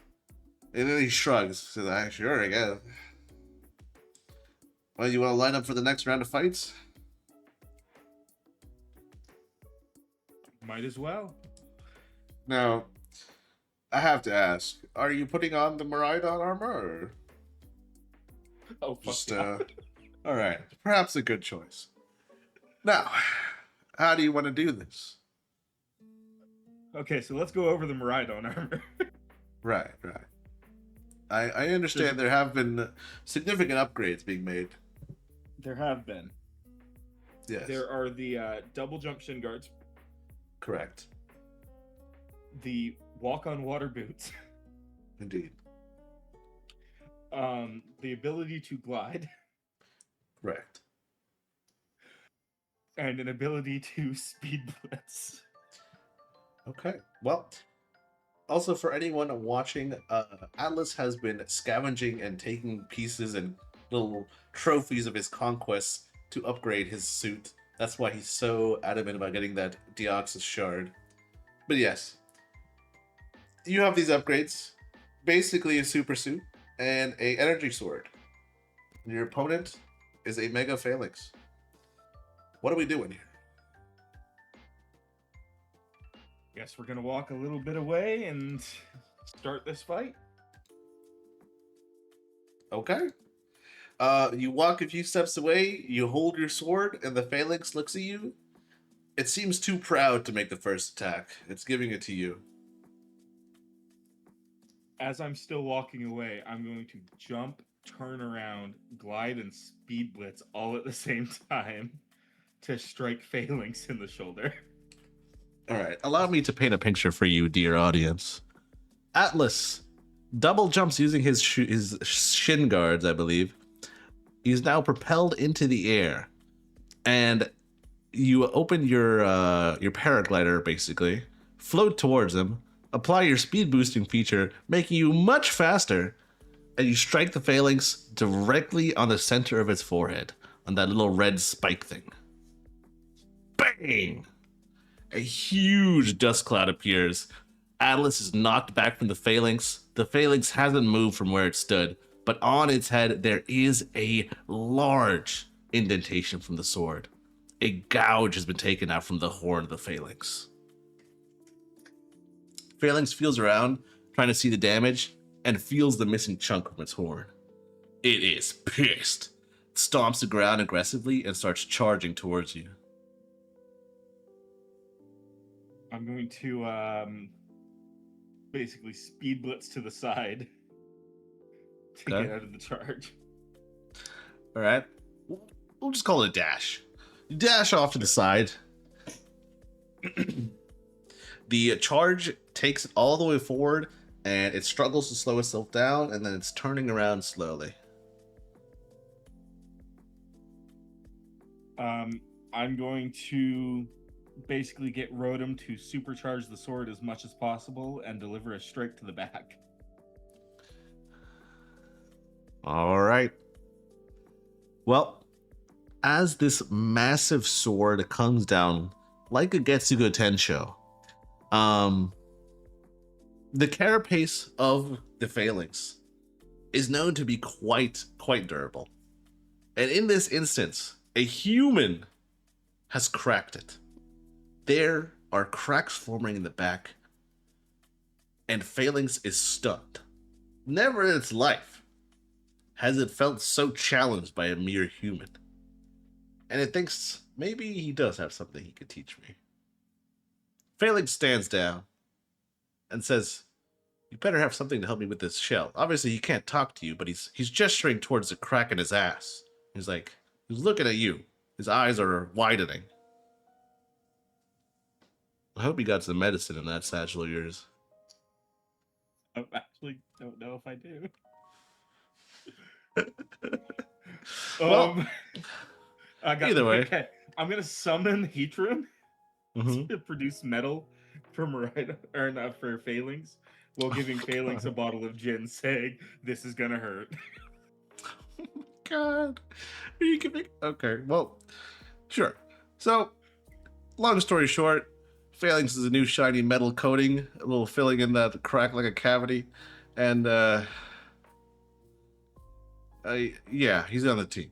and then he shrugs. Says, "Sure, I guess." Well, you want to line up for the next round of fights? Might as well. Now, I have to ask: are you putting on the Miraidon armor? Or Oh, fuck just yeah. all right, perhaps a good choice. Now, how do you want to do this? Okay, so let's go over the Miraidon armor. Right. I understand there have been significant upgrades being made. There have been. Yes. There are the double jump shin guards. Correct. the walk on water boots, Indeed. the ability to glide, Correct. and an ability to speed blitz. Okay. Well, also for anyone watching, Atlas has been scavenging and taking pieces and little trophies of his conquests to upgrade his suit. That's why he's so adamant about getting that Deoxys shard. But yes, you have these upgrades. Basically a super suit and a energy sword. Your opponent is a Mega Phalanx. What are we doing here? Guess we're gonna walk a little bit away and start this fight. Okay. You walk a few steps away, you hold your sword, and the Phalanx looks at you. It seems too proud to make the first attack. It's giving it to you. As I'm still walking away, I'm going to jump, turn around, glide, and speed blitz all at the same time to strike Phalanx in the shoulder. All right, allow me to paint a picture for you, dear audience. Atlas double jumps using his shin guards, I believe. He's now propelled into the air, and you open your paraglider, basically, float towards him, apply your speed boosting feature, making you much faster, and you strike the Phalanx directly on the center of its forehead, on that little red spike thing. Bang! A huge dust cloud appears. Atlas is knocked back from the Phalanx. The Phalanx hasn't moved from where it stood, but on its head there is a large indentation from the sword. A gouge has been taken out from the horn of the Phalanx. Phalanx feels around, trying to see the damage, and feels the missing chunk from its horn. It is pissed. It stomps the ground aggressively and starts charging towards you. I'm going to basically speed blitz to the side to Okay. get out of the charge. All right. We'll just call it a dash. You dash off to the side. The charge takes it all the way forward, and it struggles to slow itself down, and then it's turning around slowly. I'm going to basically get Rotom to supercharge the sword as much as possible and deliver a strike to the back. All right. Well, as this massive sword comes down like a Getsugo Tensho, the carapace of the Phalanx is known to be quite durable. And in this instance, a human has cracked it. There are cracks forming in the back, and Phalanx is stunned. Never in its life has it felt so challenged by a mere human. And it thinks maybe he does have something he could teach me. Phalanx stands down and says, "You better have something to help me with this shell." Obviously, he can't talk to you, but he's gesturing towards the crack in his ass. He's looking at you. His eyes are widening. I hope you got some medicine in that satchel of yours. I actually don't know if I do. Well, I got either way. Okay, I'm gonna summon Heatran Mhm. to produce metal for for Phalanx, while giving Phalanx a bottle of gin, saying, "This is gonna hurt." God. You can make... Okay, well, sure. So, long story short, Phalanx is a new shiny metal coating, a little filling in that crack like a cavity, and yeah, he's on the team.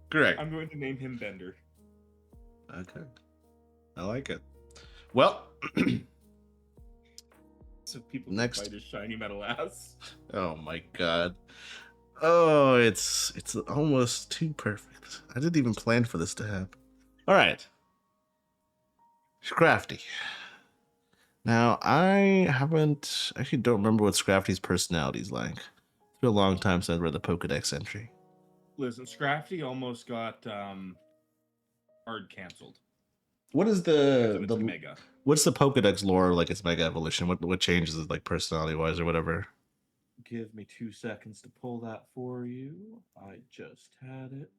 Correct. I'm going to name him Bender. Okay, I like it. Well, So people Next. can fight his shiny metal ass. oh my God. Oh, it's almost too perfect. I didn't even plan for this to happen. All right. Scrafty. Now, I actually don't remember what Scrafty's personality is like. It's been a long time since I read the Pokedex entry. Listen, Scrafty almost got hard canceled. What is So it's the Mega. what's the Pokedex lore like? It's Mega Evolution. What changes it like personality wise or whatever? Give me 2 seconds to pull that for you. I just had it.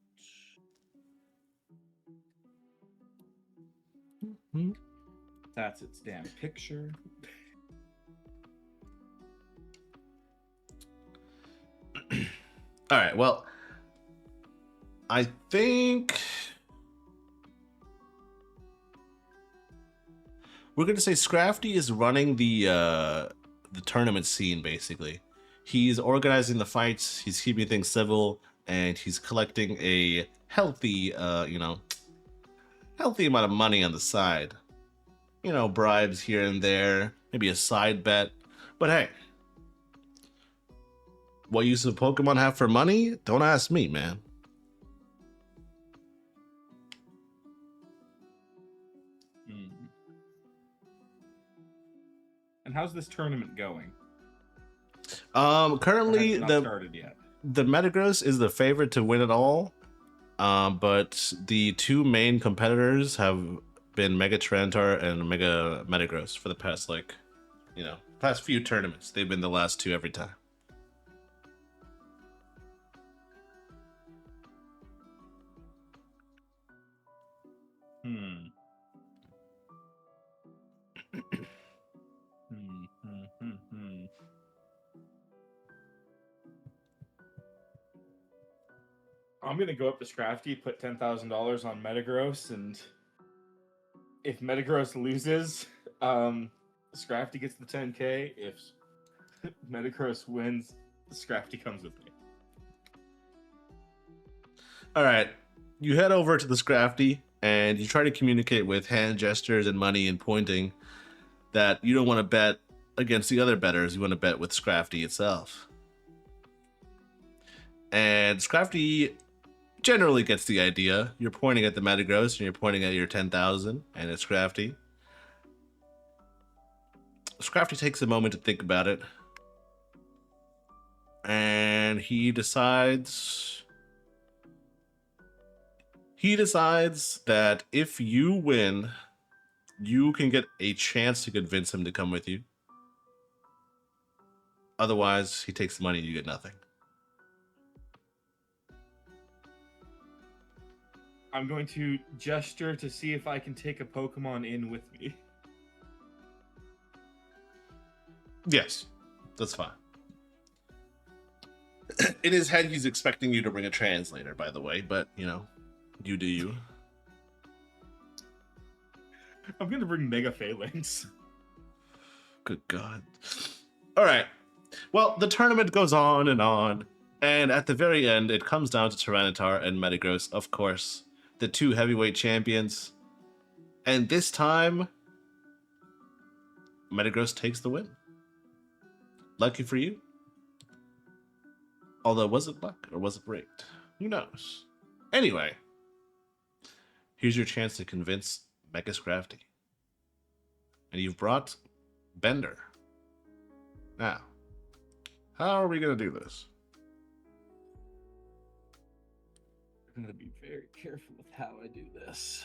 Hmm? That's its damn picture. All right. Well, I think we're gonna say Scrafty is running the tournament scene basically. He's organizing the fights. He's keeping things civil, and he's collecting a healthy, healthy amount of money on the side. You know, bribes here and there, maybe a side bet. But hey, what use of Pokemon have for money? Don't ask me, man. And how's this tournament going? Currently Or has it not started yet? the Metagross is the favorite to win it all. But the two main competitors have been Mega Tyranitar and Mega Metagross for the past past few tournaments. They've been the last two every time. I'm gonna go up to Scrafty, put $10,000 on Metagross, and if Metagross loses, Scrafty gets the 10K. If Metagross wins, Scrafty comes with me. All right, you head over to the Scrafty and you try to communicate with hand gestures and money and pointing that you don't want to bet against the other bettors. You want to bet with Scrafty itself. And Scrafty generally gets the idea. You're pointing at the Metagross and you're pointing at your 10,000 and it's Scrafty. Scrafty takes a moment to think about it. And he decides that if you win, you can get a chance to convince him to come with you. Otherwise, he takes the money and you get nothing. I'm going to gesture to see if I can take a Pokemon in with me. Yes, that's fine. In his head, he's expecting you to bring a translator, by the way, but, you do you. I'm going to bring Mega Phalanx. Good God. All right. Well, the tournament goes on, and at the very end, it comes down to Tyranitar and Metagross, of course, the two heavyweight champions. And this time, Metagross takes the win. Lucky for you. Although, was it luck or was it rigged? Who knows? Anyway, here's your chance to convince Mega Scrafty. And you've brought Bender. Now, how are we going to do this? I'm going to be very careful with how I do this.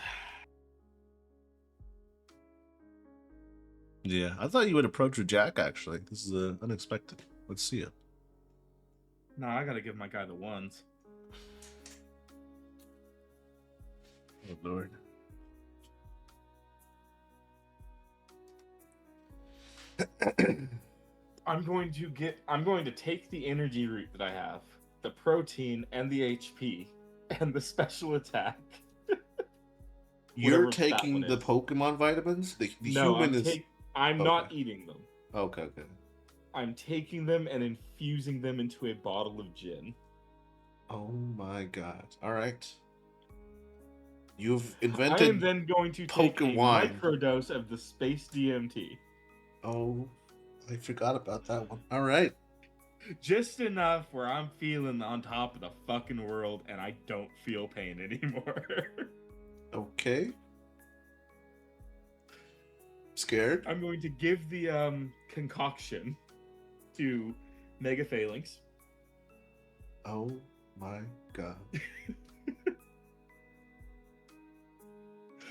Yeah, I thought you would approach with Jack, actually. This is unexpected. Let's see it. No, I got to give my guy the ones. Oh, Lord. I'm going to take the energy root that I have, the protein and the HP, and the special attack. You're taking the Pokemon vitamins? The no, human is... I'm not eating them. Okay. I'm taking them and infusing them into a bottle of gin. Oh my God. All right. You've invented I am then going to take a microdose of the Space DMT. Oh, I forgot about that one. All right. Just enough where I'm feeling on top of the fucking world and I don't feel pain anymore. Okay. Scared? I'm going to give the concoction to Mega Phalanx. Oh my God.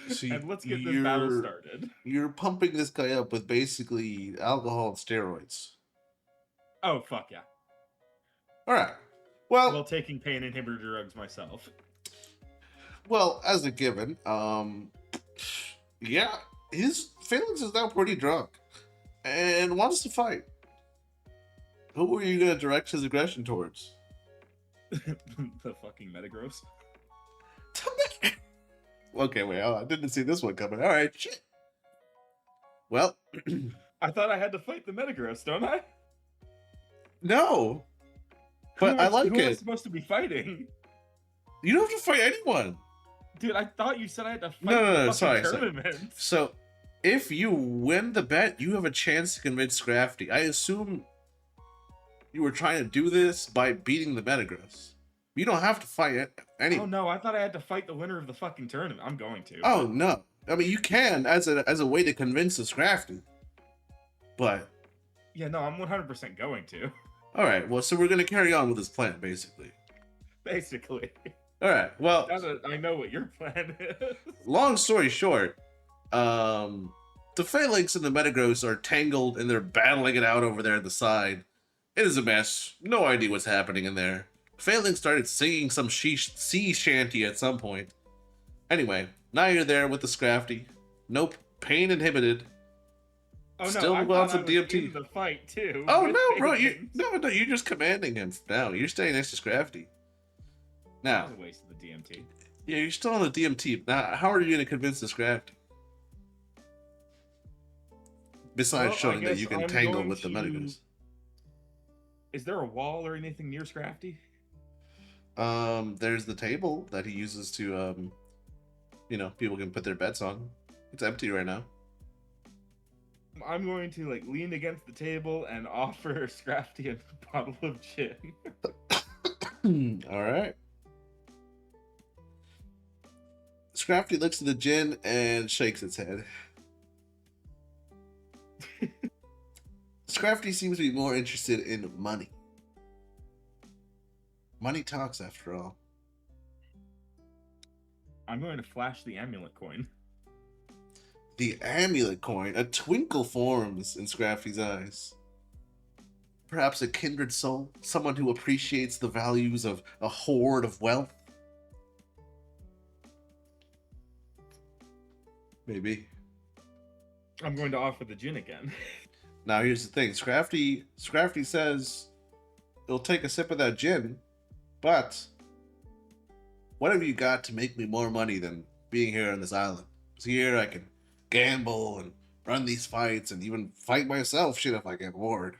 So and let's get this battle started. You're pumping this guy up with basically alcohol and steroids. Oh fuck yeah! All right. Well, While taking pain inhibitor drugs myself. as a given, yeah, his Phalanx is now pretty drunk and wants to fight. Who are you going to direct his aggression towards? The fucking Metagross. Okay, wait, I didn't see this one coming. All right, shit. Well, I thought I had to fight the Metagross, don't I? no, but I like who am I it. supposed to be fighting? You don't have to fight anyone. Dude, I thought you said I had to fight No, the sorry. tournament. So, if you win the bet, you have a chance to convince Scrafty. I assume you were trying to do this by beating the Metagross. You don't have to fight it. Oh no, I thought I had to fight the winner of the fucking tournament. I'm going to. Oh no! I mean, you can as a way to convince the Scrafty. But yeah, no, I'm 100% going to. All right. Well, so we're gonna carry on with this plan, basically. Basically. All right. Well, Now that I know what your plan is. long story short, the Phalanx and the Metagross are tangled and they're battling it out over there at the side. It is a mess. No idea what's happening in there. Phalanx started singing some sea shanty at some point. Anyway, now you're there with the Scrafty. Nope, pain inhibited. Oh no, Still I lots thought of I was DMT. in the fight too. Oh with no, bro! Phalanx. You're just commanding him now. You're staying next to Scrafty. Now, That's a waste of the DMT. yeah, you're still on the DMT. Now, how are you going to convince the Scrafty? Besides Well, I showing that guess you can I'm tangle going with the to- Metagross. Is there a wall or anything near Scrafty? There's the table that he uses to, people can put their bets on. It's empty right now. I'm going to like lean against the table and offer Scrafty a bottle of gin. All right. Scrafty looks at the gin and shakes its head. Scrafty seems to be more interested in money. Money talks, after all. I'm going to flash the amulet coin. The amulet coin. A twinkle forms in Scrafty's eyes. Perhaps a kindred soul? Someone who appreciates the values of a hoard of wealth? Maybe. I'm going to offer the gin again. Now here's the thing. Scrafty says he'll take a sip of that gin, but what have you got to make me more money than being here on this island? Because here I can gamble and run these fights and even fight myself shit if I get bored.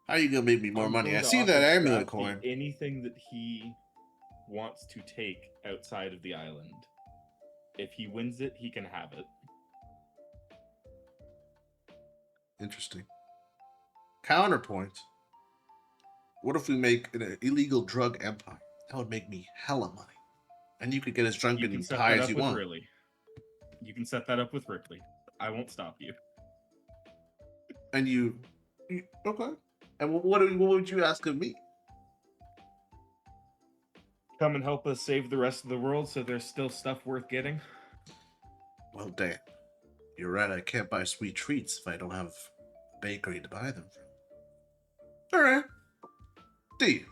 How are you gonna make me more I'm money? going I to see that offer amulet Scrafty coin. Anything that he wants to take outside of the island. If he wins it, he can have it. Interesting. Counterpoint. What if we make an illegal drug empire? That would make me hella money. And you could get as drunk You can and set high that as up you with want. Ridley. You can set that up with Ripley. I won't stop you. And okay. And what would you ask of me? Come and help us save the rest of the world so there's still stuff worth getting. Well, damn. You're right, I can't buy sweet treats if I don't have a bakery to buy them from. Alright. Deal.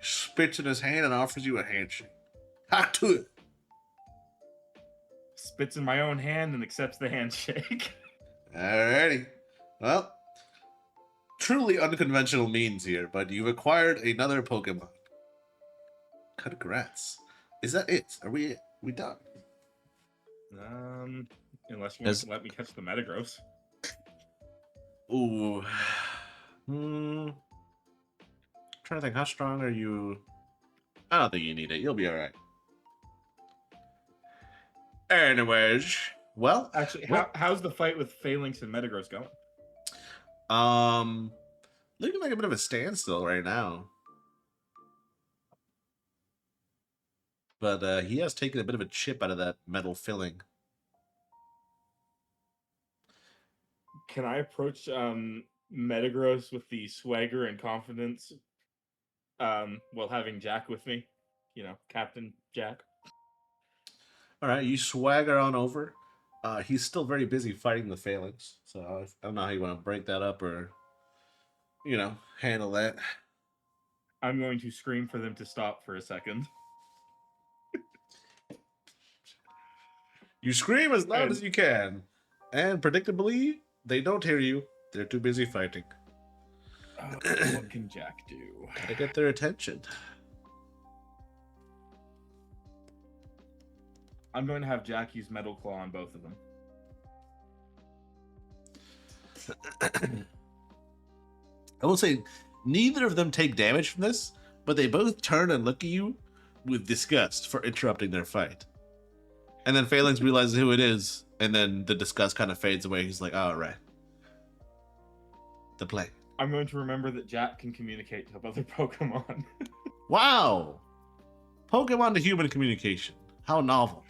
Spits in his hand and offers you a handshake. Hot to it. Spits in my own hand and accepts the handshake. Alrighty. Well, truly unconventional means here, but you've acquired another Pokemon. Congrats. Is that it? Are we done? Unless you want to let me catch the Metagross. Ooh. Trying to think, how strong are you? I don't think you need it. You'll be alright. Anyways, well, Actually, how's the fight with Phalanx and Metagross going? looking like a bit of a standstill right now. But he has taken a bit of a chip out of that metal filling. Can I approach Metagross with the swagger and confidence while having Jack with me? Captain Jack. All right, you swagger on over. He's still very busy fighting the phalanx, so I don't know how you want to break that up or, handle that. I'm going to scream for them to stop for a second. You scream as loud as you can, and predictably, they don't hear you. They're too busy fighting. What can Jack do? Gotta get their attention. I'm going to have Jack use Metal Claw on both of them. I will say, neither of them take damage from this, but they both turn and look at you with disgust for interrupting their fight. And then Phalanx realizes who it is, and then the disgust kind of fades away. He's like, all right. The play. I'm going to remember that Jack can communicate to other Pokemon. Wow! Pokemon to human communication. How novel.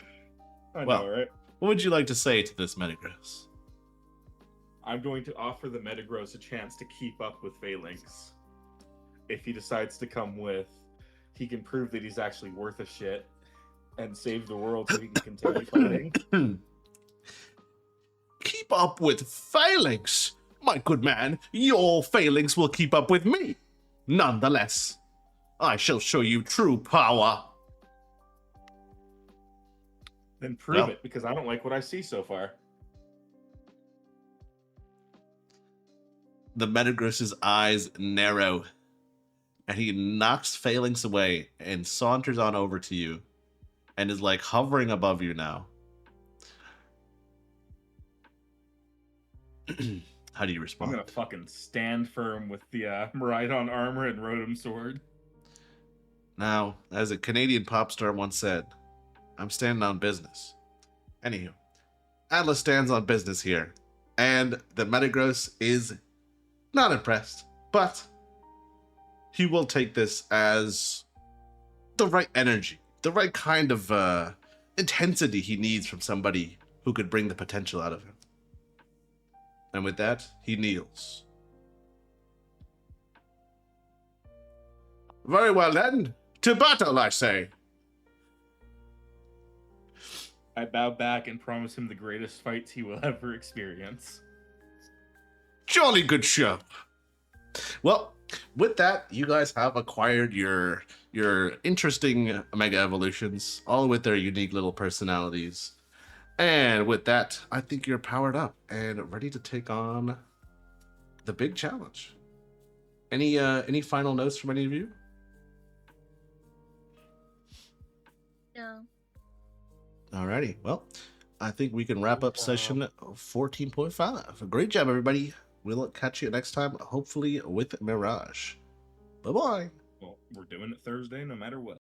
I Well, know, right? What would you like to say to this Metagross? I'm going to offer the Metagross a chance to keep up with Phalanx. If he decides to come with, he can prove that he's actually worth a shit and save the world so he can continue fighting. Keep up with Phalanx? My good man, your Phalanx will keep up with me. Nonetheless, I shall show you true power. Then prove Well. it, because I don't like what I see so far. The Metagross's eyes narrow, and he knocks Phalanx away and saunters on over to you, and is like hovering above you now. How do you I'm respond? gonna fucking stand firm with the Miraidon armor and Rotom sword. Now, as a Canadian pop star once said, I'm standing on business. Anywho, Atlas stands on business here, and the Metagross is not impressed, but he will take this as the right energy, the right kind of intensity he needs from somebody who could bring the potential out of him. And with that, he kneels. Very well then, to battle, I say. I bow back and promise him the greatest fights he will ever experience. Jolly good show. Well, with that, you guys have acquired your interesting Mega Evolutions, all with their unique little personalities. And with that, I think you're powered up and ready to take on the big challenge. Any final notes from any of you? No. Alrighty, well, I think we can wrap up session 14.5. Great job, everybody. We'll catch you next time, hopefully with Mirage. Bye-bye. Well, we're doing it Thursday no matter what.